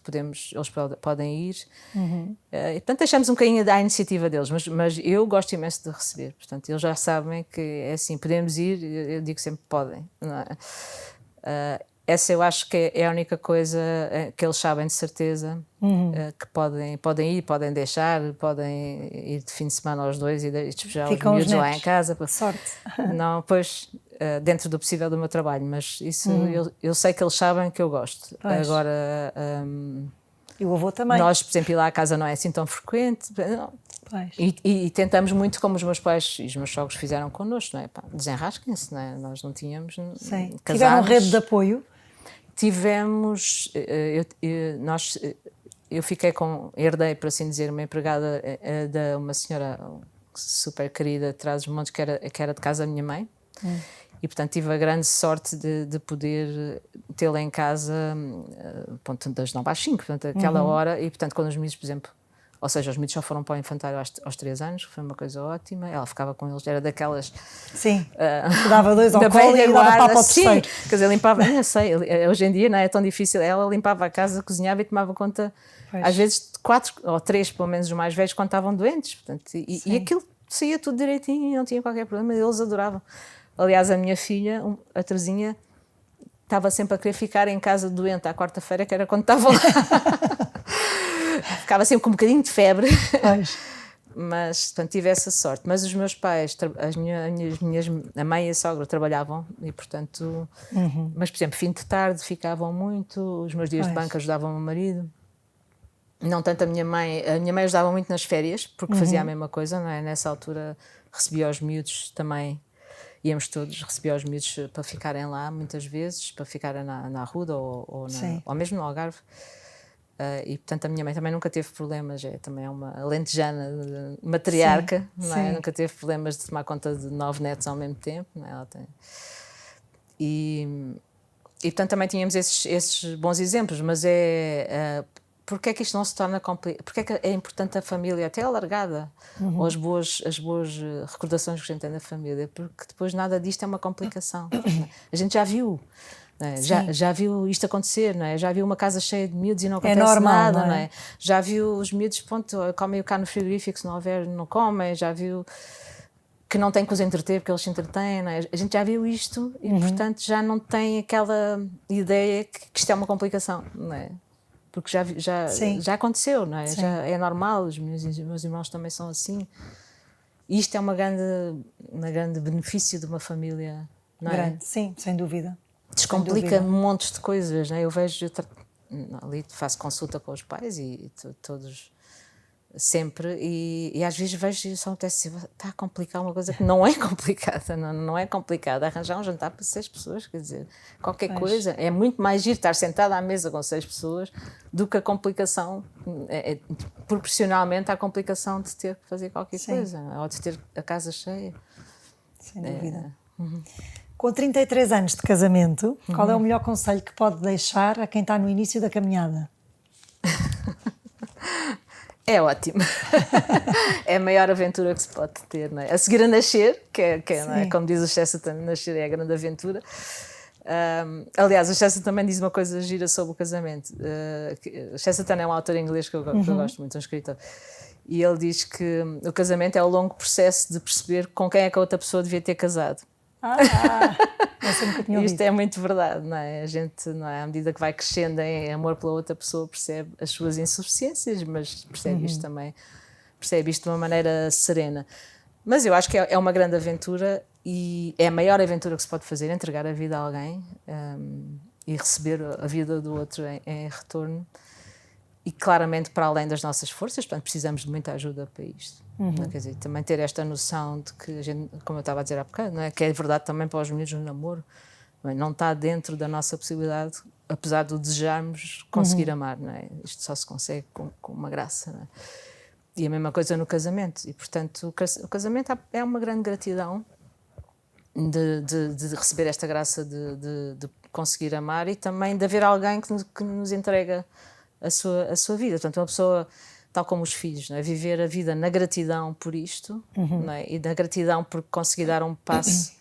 eles podem ir. E, portanto, deixamos um bocadinho à iniciativa deles, mas eu gosto imenso de receber. Portanto, eles já sabem que é assim, podemos ir, eu digo sempre podem. Não é? Essa eu acho que é a única coisa que eles sabem de certeza, que podem ir, podem deixar, podem ir de fim de semana aos dois e despejar os miúdos lá em casa. Sorte. Não, pois, dentro do possível do meu trabalho, mas isso eu sei que eles sabem que eu gosto. Pois. Agora, e o avô também. Nós, por exemplo, ir lá à casa não é assim tão frequente. E tentamos muito, como os meus pais e os meus sogros fizeram connosco, não é? Desenrasquem-se, não é? Nós não tínhamos. Sim. Tiveram rede de apoio? Tivemos, eu herdei, por assim dizer, uma empregada de uma senhora super querida de Trás-os-Montes, que era de casa da minha mãe, e portanto tive a grande sorte de poder tê-la em casa, ponto, das 9 às 5, portanto, aquela hora, e portanto quando os miúdos, por exemplo, ou seja, os miúdos só foram para o infantário aos 3 anos, que foi uma coisa ótima. Ela ficava com eles, era daquelas... Sim, que dava 2 ao colo e dava para o terceiro. Sim, quer dizer, limpava, não sei, hoje em dia não é tão difícil. Ela limpava a casa, cozinhava e tomava conta, às vezes, de 4 ou 3, pelo menos os mais velhos, quando estavam doentes. Portanto, e aquilo saía tudo direitinho, não tinha qualquer problema, eles adoravam. Aliás, a minha filha, a Terezinha, estava sempre a querer ficar em casa doente à quarta-feira, que era quando estava lá. Ficava sempre com um bocadinho de febre, mas portanto, tive essa sorte. Mas os meus pais, a mãe e a sogra trabalhavam e, portanto, mas, por exemplo, fim de tarde ficavam muito, os meus dias de banco ajudavam o meu marido. Não tanto a minha mãe ajudava muito nas férias, porque fazia a mesma coisa, não é? Nessa altura recebia os miúdos também, íamos todos, recebia os miúdos para ficarem lá, muitas vezes, para ficarem na Arruda ou mesmo no Algarve. E portanto a minha mãe também nunca teve problemas, também é uma alentejana matriarca, não é? Nunca teve problemas de tomar conta de 9 netos ao mesmo tempo, não é? Ela tem... E portanto também tínhamos esses bons exemplos, mas porque é que isto não se torna complicado? Porque é que é importante a família, até alargada, ou as boas recordações que a gente tem da família, porque depois nada disto é uma complicação. A gente já viu. Já viu isto acontecer, não é? Já viu uma casa cheia de miúdos e não acontece nada, não é? Já viu os miúdos, comem o cá no frigorífico, se não houver, não comem, já viu que não tem que os entreter porque eles se entretêm, não é? A gente já viu isto e, portanto, já não tem aquela ideia que isto é uma complicação, não é? Porque já aconteceu, não é? Já é normal, os meus irmãos também são assim. E isto é uma grande benefício de uma família, não é? Sim, sem dúvida. Descomplica montes de coisas, não é? Eu vejo, ali faço consulta com os pais e todos sempre, e às vezes vejo e só acontece, está a complicar uma coisa que não é complicada, não é complicada. Arranjar um jantar para 6 pessoas, quer dizer, qualquer coisa, é muito mais giro estar sentada à mesa com 6 pessoas do que a complicação, proporcionalmente à complicação de ter que fazer qualquer coisa, ou de ter a casa cheia. Sem dúvida. Com 33 anos de casamento, qual é o melhor conselho que pode deixar a quem está no início da caminhada? É ótimo. É a maior aventura que se pode ter, não é? A seguir a nascer, não é? Como diz o Chesterton, nascer é a grande aventura. Aliás, o Chesterton também diz uma coisa gira sobre o casamento. O Chesterton é um autor inglês que eu gosto muito, um escritor. E ele diz que o casamento é o longo processo de perceber com quem é que a outra pessoa devia ter casado. Essa nunca tinha ouvido. Isto é muito verdade, não é? A gente, não é? À medida que vai crescendo em amor pela outra pessoa, percebe as suas insuficiências, mas percebe isto também, percebe isto de uma maneira serena. Mas eu acho que é uma grande aventura e é a maior aventura que se pode fazer, entregar a vida a alguém e receber a vida do outro em retorno. E claramente para além das nossas forças, portanto precisamos de muita ajuda para isto. Quer dizer, também ter esta noção de que a gente, como eu estava a dizer há bocado, não é? Que é verdade também para os miúdos no namoro, não está dentro da nossa possibilidade, apesar de o desejarmos, conseguir amar, não é? Isto só se consegue com uma graça, não é? E a mesma coisa no casamento, e portanto o casamento é uma grande gratidão de receber esta graça de conseguir amar e também de haver alguém que nos entrega a sua vida. Portanto, uma pessoa, tal como os filhos, não é? Viver a vida na gratidão por isto, não é? E na gratidão por conseguir dar um passo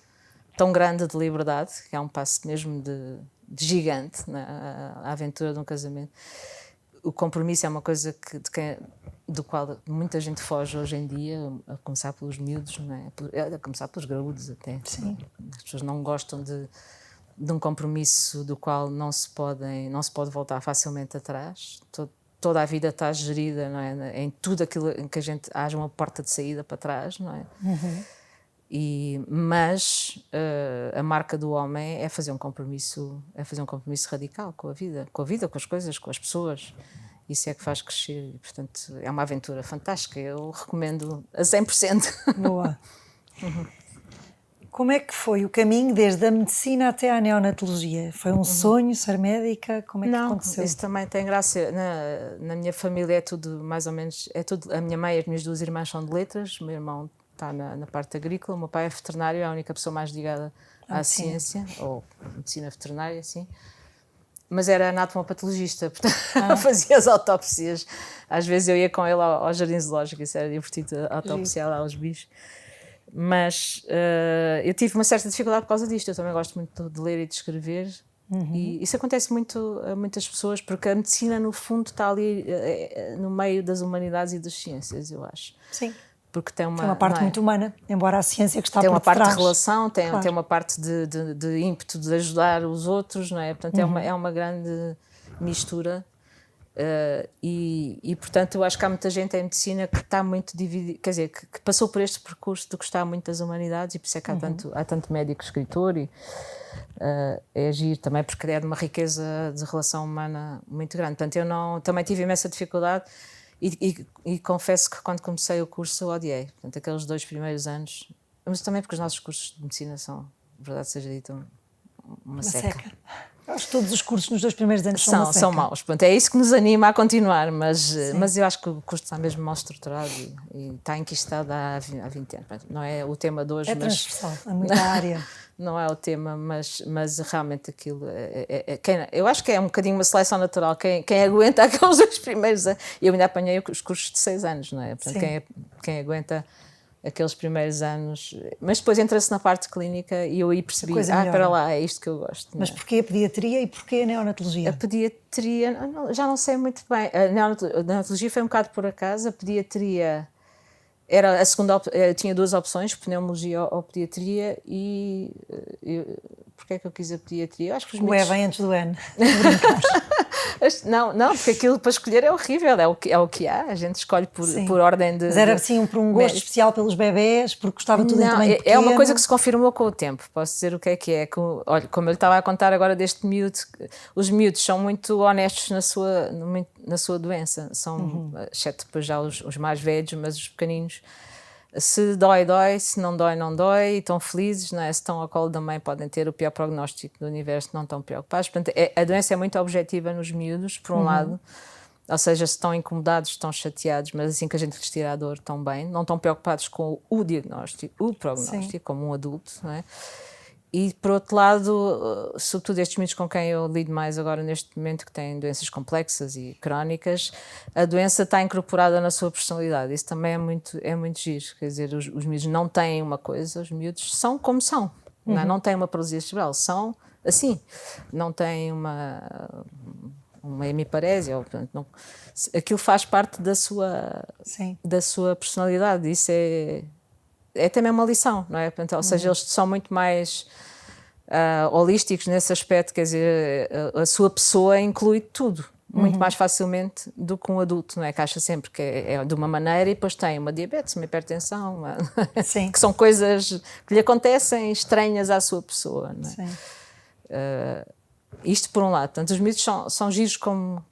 tão grande de liberdade, que é um passo mesmo de gigante, não é? A aventura de um casamento. O compromisso é uma coisa do qual muita gente foge hoje em dia, a começar pelos miúdos, não é? A começar pelos graúdos até. Sim. As pessoas não gostam de um compromisso do qual não se pode voltar facilmente atrás. Toda a vida está gerida, não é? Em tudo aquilo em que haja uma porta de saída para trás, não é? Mas a marca do homem é fazer um compromisso radical com a vida, com as coisas, com as pessoas. Isso é que faz crescer e, portanto, é uma aventura fantástica. Eu recomendo a 100%. Boa. Como é que foi o caminho desde a medicina até à neonatologia? Foi um sonho ser médica? Como é que aconteceu? Isso também tem graça. Na minha família é tudo mais ou menos... A minha mãe e as minhas duas irmãs são de letras. O meu irmão está na parte agrícola. O meu pai é veterinário, é a única pessoa mais ligada à ciência, ou medicina veterinária, assim. Mas era anatomopatologista, portanto fazia as autópsias. Às vezes eu ia com ele ao jardim zoológico, isso era divertido, autopsiar lá os bichos. Mas eu tive uma certa dificuldade por causa disto. Eu também gosto muito de ler e de escrever. E isso acontece muito a muitas pessoas, porque a medicina, no fundo, está ali no meio das humanidades e das ciências, eu acho. Sim. Porque tem uma parte muito humana, embora a ciência que está tem por uma parte detrás. de relação, tem Claro. uma parte de ímpeto de ajudar os outros, não é? Portanto, é uma grande mistura. E, portanto, eu acho que há muita gente em medicina que está muito dividida, quer dizer, que passou por este percurso de gostar muito das humanidades, e por isso é que há tanto médico, escritor, e é agir também, porque é de uma riqueza de relação humana muito grande. Portanto, eu também tive imensa dificuldade. E confesso que quando comecei o curso eu odiei, portanto, aqueles 2 primeiros anos, mas também porque os nossos cursos de medicina são, verdade seja dita, uma seca. Acho que todos os cursos nos 2 primeiros anos são uma seca. São maus, portanto, é isso que nos anima a continuar, mas eu acho que o curso está mesmo mal estruturado e está enquistado há 20 anos. Não é o tema de hoje, mas... transversal, é muita área. Não é o tema, mas realmente aquilo eu acho que é um bocadinho uma seleção natural. Quem aguenta aqueles 2 primeiros anos. Eu ainda apanhei os cursos de 6 anos, não é? Portanto, quem aguenta aqueles primeiros anos. Mas depois entra-se na parte clínica e eu aí percebi: espera lá, é isto que eu gosto. Mas porquê a pediatria e porquê a neonatologia? A pediatria, já não sei muito bem. A neonatologia foi um bocado por acaso, a pediatria. Era a segunda, tinha 2 opções, pneumologia ou pediatria, e porquê é que eu quis a pediatria? Eu acho que os mitos... vem antes do N. não, porque aquilo para escolher é horrível, é o que há, a gente escolhe por ordem de... Mas era assim por um gosto especial pelos bebés, porque gostava tudo em tamanho pequeno? É uma coisa que se confirmou com o tempo, posso dizer o que é. Olha, como eu estava a contar agora deste miúdo, os miúdos são muito honestos na sua doença, são, exceto depois já os mais velhos, mas os pequeninos, se dói, se não dói, e estão felizes, não é? Se estão ao colo da mãe podem ter o pior prognóstico do universo, não estão preocupados. Portanto, a doença é muito objetiva nos miúdos, por um lado, ou seja, se estão incomodados, estão chateados, mas assim que a gente lhes tira a dor, estão bem, não estão preocupados com o diagnóstico, o prognóstico, como um adulto, não é? E, por outro lado, sobretudo estes miúdos com quem eu lido mais agora neste momento, que têm doenças complexas e crónicas, a doença está incorporada na sua personalidade. Isso também é muito giro. Quer dizer, os miúdos não têm uma coisa, os miúdos são como são. Não têm uma paralisia cerebral, são assim. Não têm uma hemiparésia. Portanto, aquilo faz parte da sua personalidade. Isso é também uma lição, não é? Portanto, ou seja, eles são muito mais holísticos nesse aspecto, quer dizer, a sua pessoa inclui tudo, muito mais facilmente do que um adulto, não é? Que acha sempre que é de uma maneira e depois tem uma diabetes, uma hipertensão, que são coisas que lhe acontecem estranhas à sua pessoa, não é? Isto por um lado. Portanto, os miúdos são giros como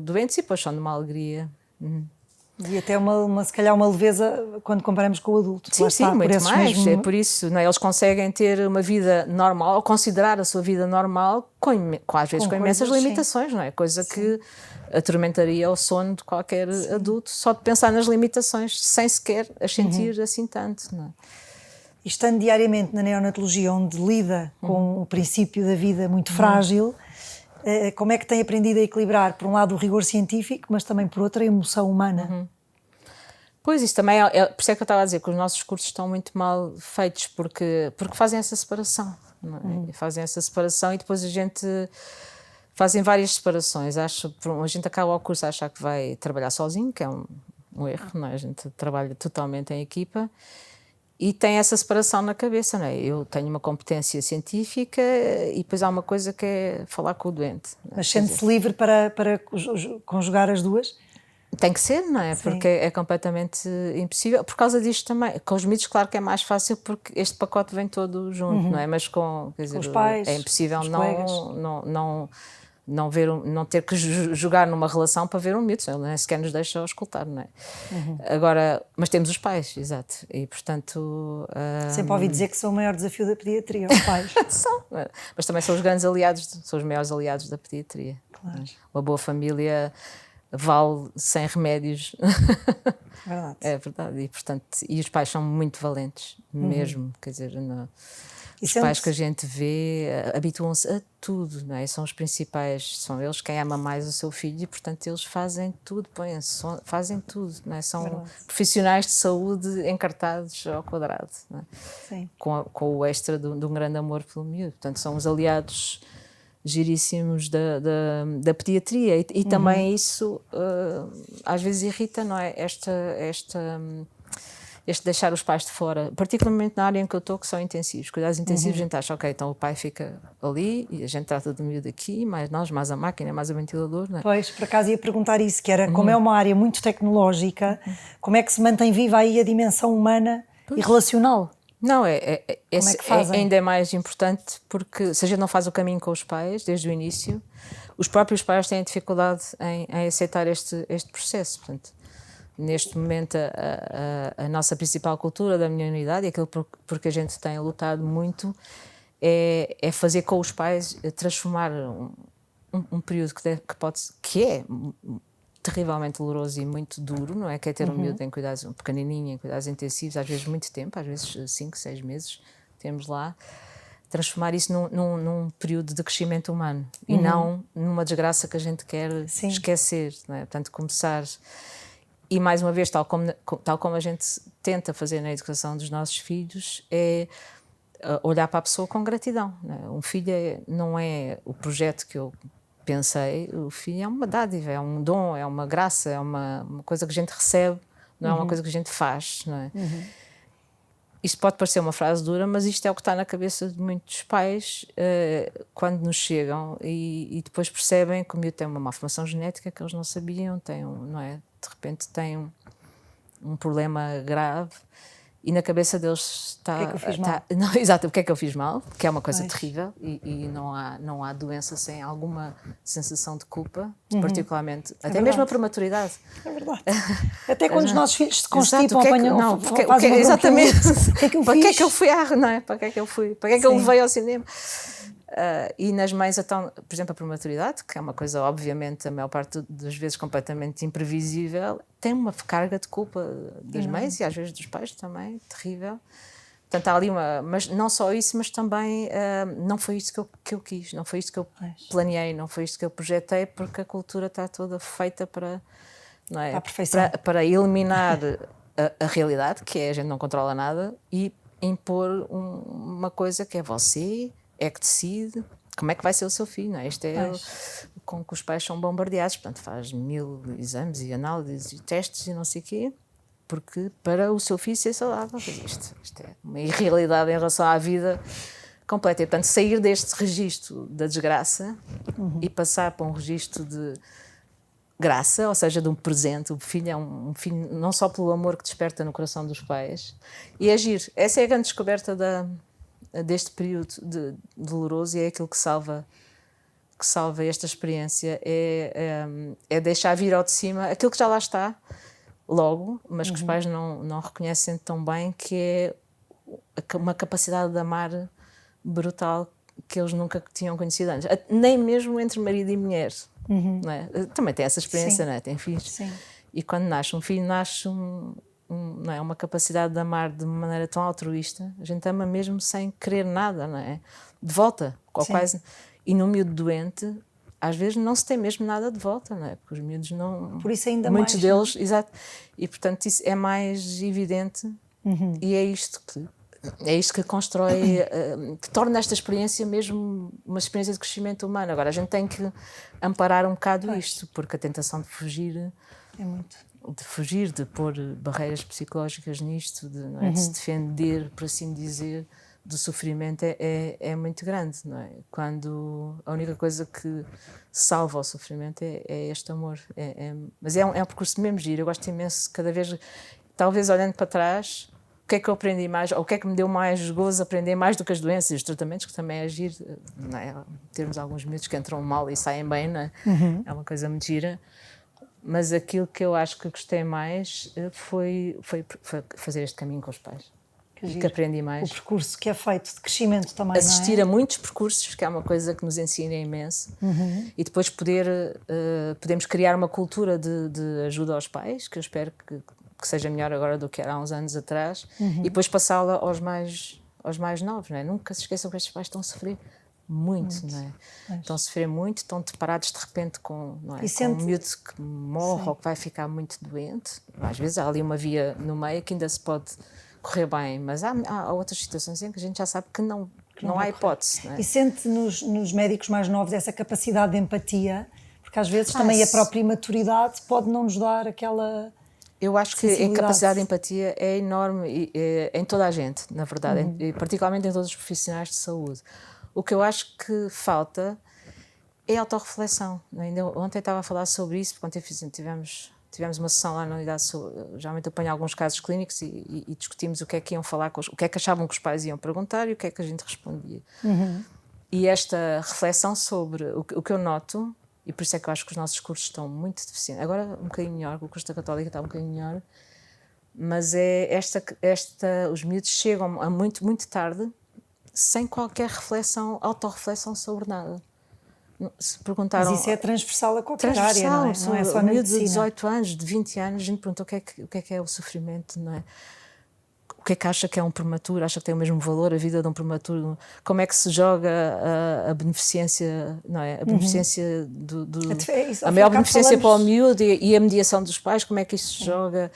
doentes e depois são de uma alegria. E até se calhar uma leveza quando comparamos com o adulto. Sim, muito mais. É por isso, não é? Eles conseguem ter uma vida normal, ou considerar a sua vida normal, às vezes com imensas limitações, não é? Coisa que atormentaria o sono de qualquer adulto, só de pensar nas limitações, sem sequer as sentir assim tanto, não é? estando diariamente na neonatologia, onde lida com o princípio da vida muito frágil, como é que tem aprendido a equilibrar, por um lado, o rigor científico, mas também, por outro, a emoção humana? Pois, isso também por isso é que eu estava a dizer que os nossos cursos estão muito mal feitos, porque fazem essa separação, não é? Fazem essa separação e depois a gente fazem várias separações. A gente acaba o curso a achar que vai trabalhar sozinho, que é um erro, não é? A gente trabalha totalmente em equipa e tem essa separação na cabeça, não é? Eu tenho uma competência científica e depois há uma coisa que é falar com o doente. Mas sente-se livre para conjugar as duas? Tem que ser, não é? Sim. Porque é completamente impossível. Por causa disto também. Com os miúdos, claro que é mais fácil porque este pacote vem todo junto, não é? Mas com os pais, é impossível não ter que jogar numa relação para ver um miúdo, ele nem sequer nos deixa escutar, não é? Agora, mas temos os pais, exato, e portanto... Sempre ouvi dizer que são o maior desafio da pediatria, os pais. São, mas também são os grandes aliados, são os maiores aliados da pediatria. Claro. Uma boa família vale 100 remédios. Verdade. É verdade, e portanto, e os pais são muito valentes, mesmo, quer dizer, os pais que a gente vê habituam-se a tudo, não é? São os principais, são eles quem ama mais o seu filho e portanto eles fazem tudo, fazem tudo, não é? São profissionais de saúde encartados ao quadrado, não é? Sim. Com o extra de um grande amor pelo miúdo, portanto são os aliados giríssimos da pediatria e também isso às vezes irrita, não é? Este deixar os pais de fora, particularmente na área em que eu estou, que são intensivos. Cuidados intensivos, a gente acha, ok, então o pai fica ali e a gente trata do miúdo aqui, mais nós, mais a máquina, mais o ventilador, não é? Pois, por acaso ia perguntar isso, que era como é uma área muito tecnológica, como é que se mantém viva aí a dimensão humana e relacional? Não, fazem? ainda é mais importante porque se a gente não faz o caminho com os pais desde o início, os próprios pais têm dificuldade em aceitar este processo. Portanto, neste momento a nossa principal cultura da minha unidade, e aquilo porque a gente tem lutado muito, é fazer com os pais transformar um período que é terrivelmente doloroso e muito duro, não é? Que é ter um miúdo em cuidados, um pequenininho em cuidados intensivos, às vezes muito tempo, às vezes 5, 6 meses, temos lá, transformar isso num período de crescimento humano e não numa desgraça que a gente quer esquecer, não é? Portanto, começar, e mais uma vez, tal como a gente tenta fazer na educação dos nossos filhos, é olhar para a pessoa com gratidão, não é? Um filho não é o projeto que eu pensei, o filho é uma dádiva, é um dom, é uma graça, é uma coisa que a gente recebe, não é uma coisa que a gente faz, não é? Isto pode parecer uma frase dura, mas isto é o que está na cabeça de muitos pais quando nos chegam e depois percebem que o miúdo tem uma malformação genética que eles não sabiam, não é? De repente tem um problema grave e na cabeça deles está... O que é que eu fiz mal? Exato, o que é que eu fiz mal, que é uma coisa terrível e não há doença sem alguma sensação de culpa, particularmente, até mesmo a prematuridade. É verdade. Até quando os nossos filhos se constipam, exatamente. O que é que eu fiz? Para que é que eu fui não é? Para que é que eu fui? Para que é que eu levei ao cinema? E nas mães, então, por exemplo, a prematuridade, que é uma coisa, obviamente, a maior parte das vezes completamente imprevisível, tem uma carga de culpa das mães e às vezes dos pais também, terrível. Portanto, há ali mas não só isso, mas também não foi isto que eu quis, não foi isto que eu planeei, não foi isto que eu projetei, porque a cultura está toda feita para, não é? Para eliminar a realidade, que é a gente não controla nada, e impor uma coisa que é você... é que decide como é que vai ser o seu filho, não é? Isto é com que os pais são bombardeados, portanto faz 1000 exames e análises e testes e não sei o quê, porque para o seu filho ser saudável, isto é uma irrealidade em relação à vida completa. E, portanto, sair deste registro da desgraça e passar para um registro de graça, ou seja, de um presente. O filho é um filho não só pelo amor que desperta no coração dos pais, e agir. Essa é a grande descoberta deste período doloroso e é aquilo que salva esta experiência, é deixar vir ao de cima aquilo que já lá está logo, mas que os pais não reconhecem tão bem, que é uma capacidade de amar brutal que eles nunca tinham conhecido antes, nem mesmo entre marido e mulher, não é? Também tem essa experiência, não é? Tem filhos. Sim. E quando nasce um filho, nasce não é, uma capacidade de amar de uma maneira tão altruísta. A gente ama mesmo sem querer nada, não é? De volta, ou quase. E no miúdo doente, às vezes não se tem mesmo nada de volta, não é? Porque os miúdos não... Por isso ainda muitos mais, deles, não é? exato. E portanto isso é mais evidente e é isto que constrói, que torna esta experiência mesmo uma experiência de crescimento humano. Agora a gente tem que amparar um bocado isto, porque a tentação de fugir... É muito. De fugir, de pôr barreiras psicológicas nisto, não é? De se defender, por assim dizer, do sofrimento é muito grande, não é? Quando a única coisa que salva o sofrimento é este amor. Mas é um percurso mesmo giro. Eu gosto imenso, cada vez, talvez olhando para trás, o que é que eu aprendi mais, ou o que é que me deu mais gozo aprender mais do que as doenças e os tratamentos, que também é giro, não é? Termos alguns miúdos que entram mal e saem bem, não é? É uma coisa muito gira. Mas aquilo que eu acho que gostei mais foi fazer este caminho com os pais. Que aprendi mais. O percurso que é feito de crescimento também, assistir não é? a muitos percursos, que é uma coisa que nos ensina imenso. E depois podemos criar uma cultura de ajuda aos pais, que eu espero que seja melhor agora do que era há uns anos atrás, e depois passá-la aos mais novos, não é? Nunca se esqueçam que estes pais estão a sofrer muito, não é? Estão a sofrer muito, estão deparados de repente com, não é? Com um miúdo que morre ou que vai ficar muito doente. Às vezes há ali uma via no meio que ainda se pode correr bem, mas há outras situações em que a gente já sabe que não há hipótese. Não é? E sente nos médicos mais novos essa capacidade de empatia, porque às vezes também a própria imaturidade pode não nos dar aquela... Eu acho que a capacidade de empatia é enorme em toda a gente, na verdade, e particularmente em todos os profissionais de saúde. O que eu acho que falta é autorreflexão. Ainda ontem estava a falar sobre isso, porque ontem tivemos uma sessão lá na unidade, geralmente eu ponho alguns casos clínicos e discutimos o que é que iam falar, o que é que achavam que os pais iam perguntar e o que é que a gente respondia. E esta reflexão sobre o que eu noto, e por isso é que eu acho que os nossos cursos estão muito deficientes, agora um bocadinho melhor, o curso da Católica está um bocadinho melhor, mas é os miúdos chegam a muito, muito tarde, sem qualquer autorreflexão sobre nada. Se perguntaram, mas isso é transversal a qualquer área, não é? Não é só na medicina. De 18 anos, de 20 anos, a gente pergunta o que é o sofrimento, não é? O que é que acha que é um prematuro? Acha que tem o mesmo valor a vida de um prematuro? Como é que se joga a beneficência, não é? A beneficência a maior beneficência para o miúdo e a mediação dos pais, como é que isso se joga?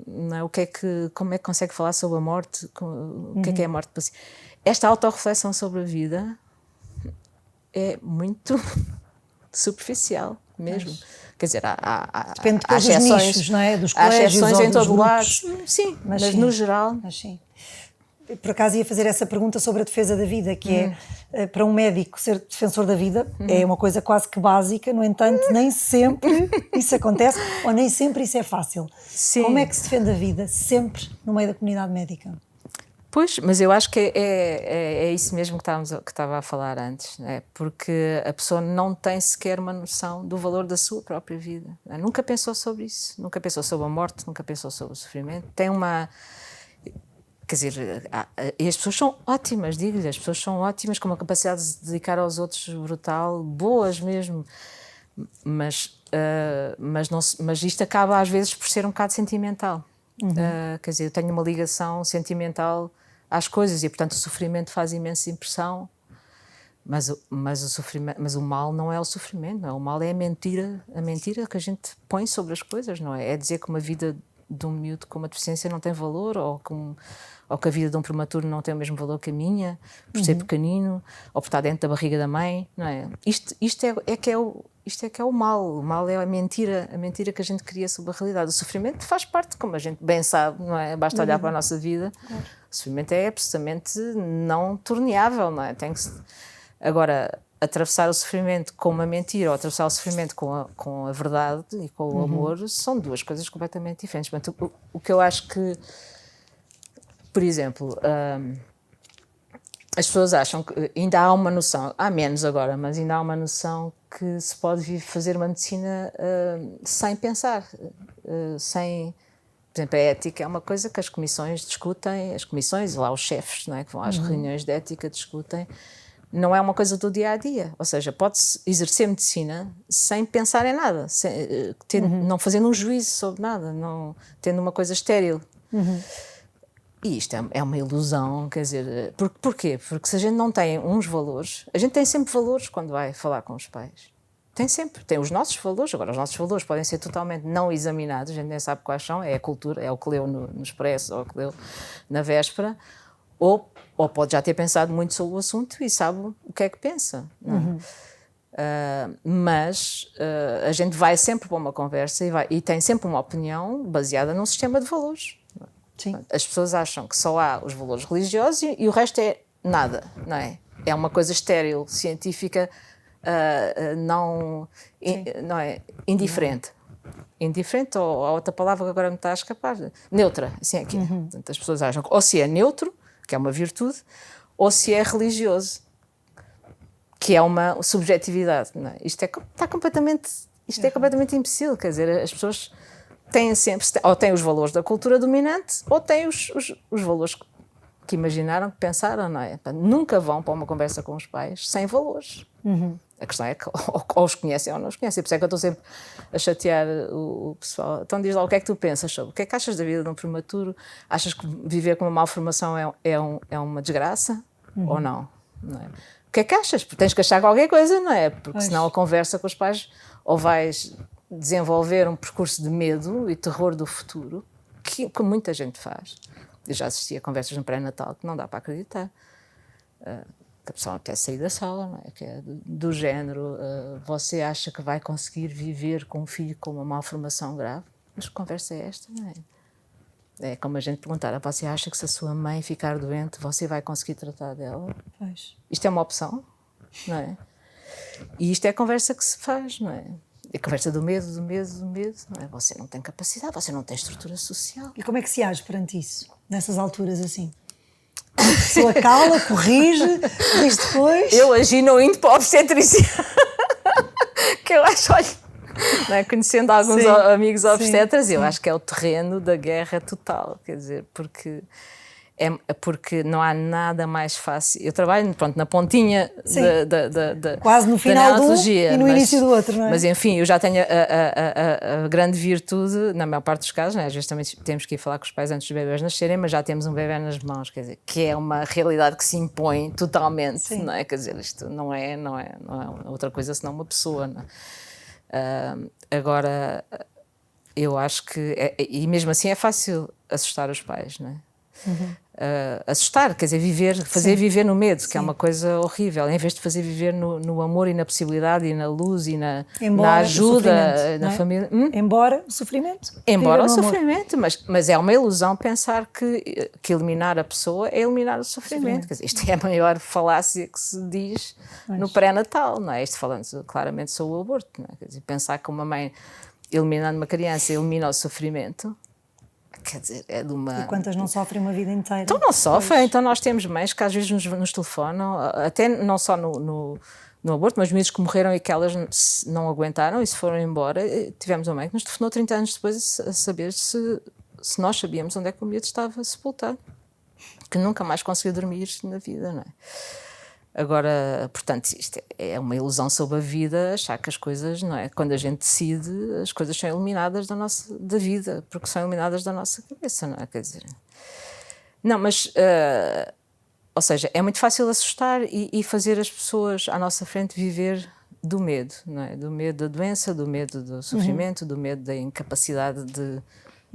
Não é? Como é que consegue falar sobre a morte? O que é a morte? Esta autorreflexão sobre a vida é muito superficial mesmo. Quer dizer, depende de todos os nichos, não é? Dos colégios, há exceções em todo lado. Sim, mas no geral... Mas sim. Por acaso ia fazer essa pergunta sobre a defesa da vida, que é, para um médico ser defensor da vida é uma coisa quase que básica, no entanto, nem sempre isso acontece, ou nem sempre isso é fácil. Sim. Como é que se defende a vida sempre no meio da comunidade médica? Pois, mas eu acho que é isso mesmo que estava a falar antes, é? Porque a pessoa não tem sequer uma noção do valor da sua própria vida. Nunca pensou sobre isso, nunca pensou sobre a morte, nunca pensou sobre o sofrimento. Quer dizer, e as pessoas são ótimas, digo-lhe, as pessoas são ótimas, com uma capacidade de se dedicar aos outros brutal, boas mesmo, mas isto acaba às vezes por ser um bocado sentimental. Quer dizer, eu tenho uma ligação sentimental às coisas e, portanto, o sofrimento faz imensa impressão, mas o mal não é o sofrimento, não é? O mal é a mentira que a gente põe sobre as coisas, não é? É dizer que uma vida de um miúdo com uma deficiência não tem valor, ou que a vida de um prematuro não tem o mesmo valor que a minha, por ser pequenino, ou por estar dentro da barriga da mãe, não é? Isto é que é o mal. O mal é a mentira que a gente cria sobre a realidade. O sofrimento faz parte, como a gente bem sabe, não é? Basta olhar para a nossa vida. O sofrimento é absolutamente não torneável, não é? Agora, atravessar o sofrimento com uma mentira ou atravessar o sofrimento com a verdade e com o amor são duas coisas completamente diferentes. Portanto, o que eu acho que, por exemplo, as pessoas acham que ainda há uma noção, há menos agora, mas ainda há uma noção que se pode vir fazer uma medicina sem pensar, por exemplo, a ética é uma coisa que as comissões discutem, lá os chefes, não é, que vão às reuniões de ética discutem. não é uma coisa do dia a dia. Ou seja, pode-se exercer medicina sem pensar em nada, não fazendo um juízo sobre nada, não tendo uma coisa estéril. E isto é uma ilusão, quer dizer, porquê? Porque se a gente não tem uns valores, a gente tem sempre valores quando vai falar com os pais. Tem os nossos valores. Agora, os nossos valores podem ser totalmente não examinados, a gente nem sabe quais são, é a cultura, é o que leu no Expresso ou o que leu na véspera, ou pode já ter pensado muito sobre o assunto e sabe o que é que pensa. Não é? Mas a gente vai sempre para uma conversa e tem sempre uma opinião baseada num sistema de valores. Sim. As pessoas acham que só há os valores religiosos e o resto é nada, não é? É uma coisa estéril, científica, não é? Indiferente. Indiferente, ou a outra palavra que agora me está a escapar, neutra, assim é que é. Portanto, as pessoas acham que ou se é neutro, que é uma virtude, ou se é religioso, que é uma subjetividade. Não é? Isto é completamente imbecil, quer dizer, as pessoas têm sempre, ou têm os valores da cultura dominante, ou têm os valores que imaginaram, que pensaram, não é? Nunca vão para uma conversa com os pais sem valores. A questão é que ou os conhecem ou não os conhecem. Por isso é que eu estou sempre a chatear o pessoal. Então diz lá, o que é que tu pensas sobre? O que é que achas da vida de um prematuro? Achas que viver com uma malformação é uma desgraça? Ou não? Não é? O que é que achas? Porque tens que achar qualquer coisa, não é? Porque senão a conversa com os pais ou vais desenvolver um percurso de medo e terror do futuro, que muita gente faz. Eu já assisti a conversas no pré-natal que não dá para acreditar. Que a pessoa quer sair da sala, não é? Que é do género, você acha que vai conseguir viver com um filho com uma malformação grave? Mas que conversa é esta, não é? É como a gente perguntar, você acha que se a sua mãe ficar doente, você vai conseguir tratar dela? Pois. Isto é uma opção, não é? E isto é a conversa que se faz, não é? A conversa do medo, não é? Você não tem capacidade, você não tem estrutura social. E como é que se age perante isso, nessas alturas assim? A pessoa cala, corrige depois. Eu agi não indo para a obstetrícia. Que eu acho, olha, não é? Conhecendo alguns amigos obstetras, eu acho que é o terreno da guerra total, quer dizer, porque não há nada mais fácil. Eu trabalho, pronto, na pontinha quase no final da neonatologia, e no início do outro, não é? Mas enfim, eu já tenho a grande virtude, na maior parte dos casos, não é? Às vezes também temos que ir falar com os pais antes dos bebés nascerem, mas já temos um bebé nas mãos, quer dizer, que é uma realidade que se impõe totalmente, não é? Quer dizer, isto não é outra coisa senão uma pessoa, não é? Agora, eu acho que, e mesmo assim é fácil assustar os pais, não é? Assustar, quer dizer, fazer viver no medo, que é uma coisa horrível, em vez de fazer viver no amor e na possibilidade e na luz e na ajuda na família. Embora o sofrimento. Mas é uma ilusão pensar que eliminar a pessoa é eliminar o sofrimento. Quer dizer, isto é a maior falácia que se diz no pré-natal, não é? Isto falando claramente sobre o aborto, não é? Quer dizer, pensar que uma mãe eliminando uma criança elimina o sofrimento. Quer dizer, é de uma... E quantas não sofrem uma vida inteira? Então não sofrem, então nós temos mães que às vezes nos telefonam, até não só no aborto, mas miúdos que morreram e que elas não aguentaram e se foram embora. Tivemos uma mãe que nos telefonou 30 anos depois a saber se nós sabíamos onde é que o miúdo estava sepultado, que nunca mais conseguiu dormir na vida, não é? Agora, portanto, isto é uma ilusão sobre a vida, achar que as coisas, não é? Quando a gente decide, as coisas são eliminadas da vida, porque são eliminadas da nossa cabeça, não é? Quer dizer... Não, mas... ou seja, é muito fácil assustar e fazer as pessoas à nossa frente viver do medo, não é? Do medo da doença, do medo do sofrimento, do medo da incapacidade de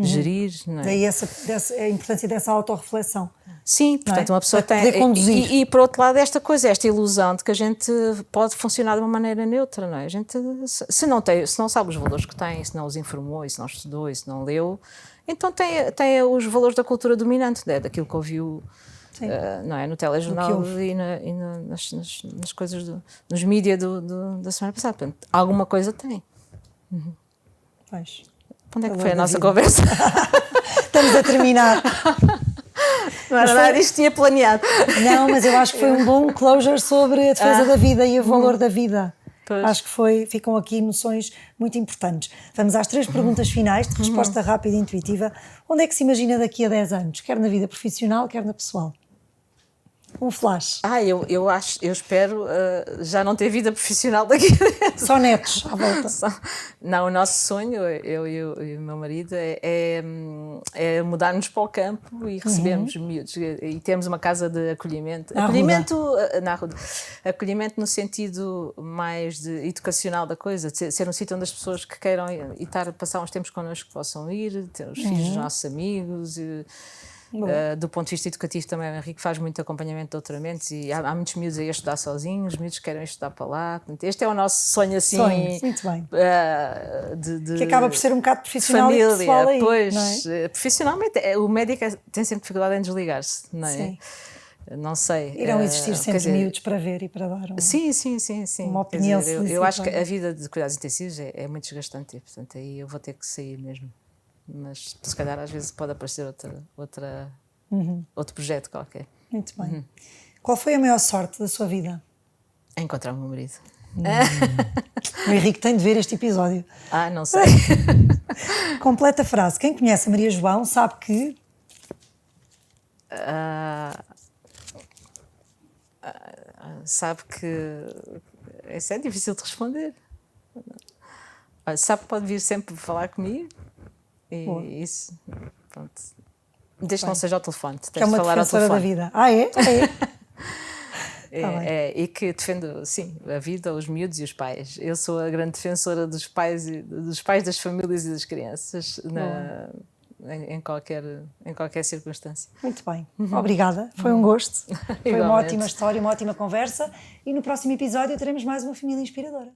gerir, não é? Daí a importância dessa autorreflexão. Sim, portanto, uma pessoa tem... E por outro lado, esta ilusão de que a gente pode funcionar de uma maneira neutra, não é? A gente, se não sabe os valores que tem, se não os informou, e se não estudou, e se não leu, então tem os valores da cultura dominante, né? Daquilo que ouviu, não é? No telejornal e nas coisas, nos mídias da semana passada. Portanto, alguma coisa tem. Pois. Onde é que foi a nossa conversa? Estamos a terminar. Não era nada disto, tinha planeado. Não, mas eu acho que foi um bom closure sobre a defesa da vida e o valor da vida. Pois. Acho que ficam aqui noções muito importantes. Vamos às 3 perguntas finais, de resposta rápida e intuitiva. Onde é que se imagina daqui a 10 anos? Quer na vida profissional, quer na pessoal? Um flash. Eu espero já não ter vida profissional daqui a dentro. Só netos à volta. Não, o nosso sonho, eu e o meu marido, é mudarmos para o campo e recebermos miúdos. E termos uma casa de acolhimento. Acolhimento no sentido mais educacional da coisa, de ser um sítio onde as pessoas que queiram ir passar uns tempos connosco possam ir, ter os filhos dos nossos amigos. Do ponto de vista educativo também o Henrique faz muito acompanhamento de doutoramentos e há muitos miúdos a ir estudar sozinhos, miúdos que querem estudar para lá. Portanto, este é o nosso sonho assim. Muito bem. Que acaba por ser um bocado profissional família, e pessoal aí, pois, não é? Profissionalmente, o médico tem sempre dificuldade em desligar-se, não é? Sim. Não sei. Irão existir sempre miúdos para ver e para dar sim. uma opinião. Eu acho que a vida de cuidados intensivos é muito desgastante e, portanto, aí eu vou ter que sair mesmo. Mas se calhar às vezes pode aparecer outro projeto qualquer. Muito bem. Qual foi a maior sorte da sua vida? Encontrar o meu marido. O Henrique tem de ver este episódio. Não sei. Completa a frase. Quem conhece a Maria João sabe que... Sabe que... Isso é difícil de responder. Sabe que pode vir sempre falar comigo. E isso, pronto. Desde que não seja ao telefone. Que é uma falar defensora da vida. E que defendo, sim, a vida, os miúdos e os pais. Eu sou a grande defensora dos pais, das famílias e das crianças em qualquer circunstância. Muito bem. Obrigada. Foi um gosto. Foi uma ótima história, uma ótima conversa. E no próximo episódio teremos mais uma família inspiradora.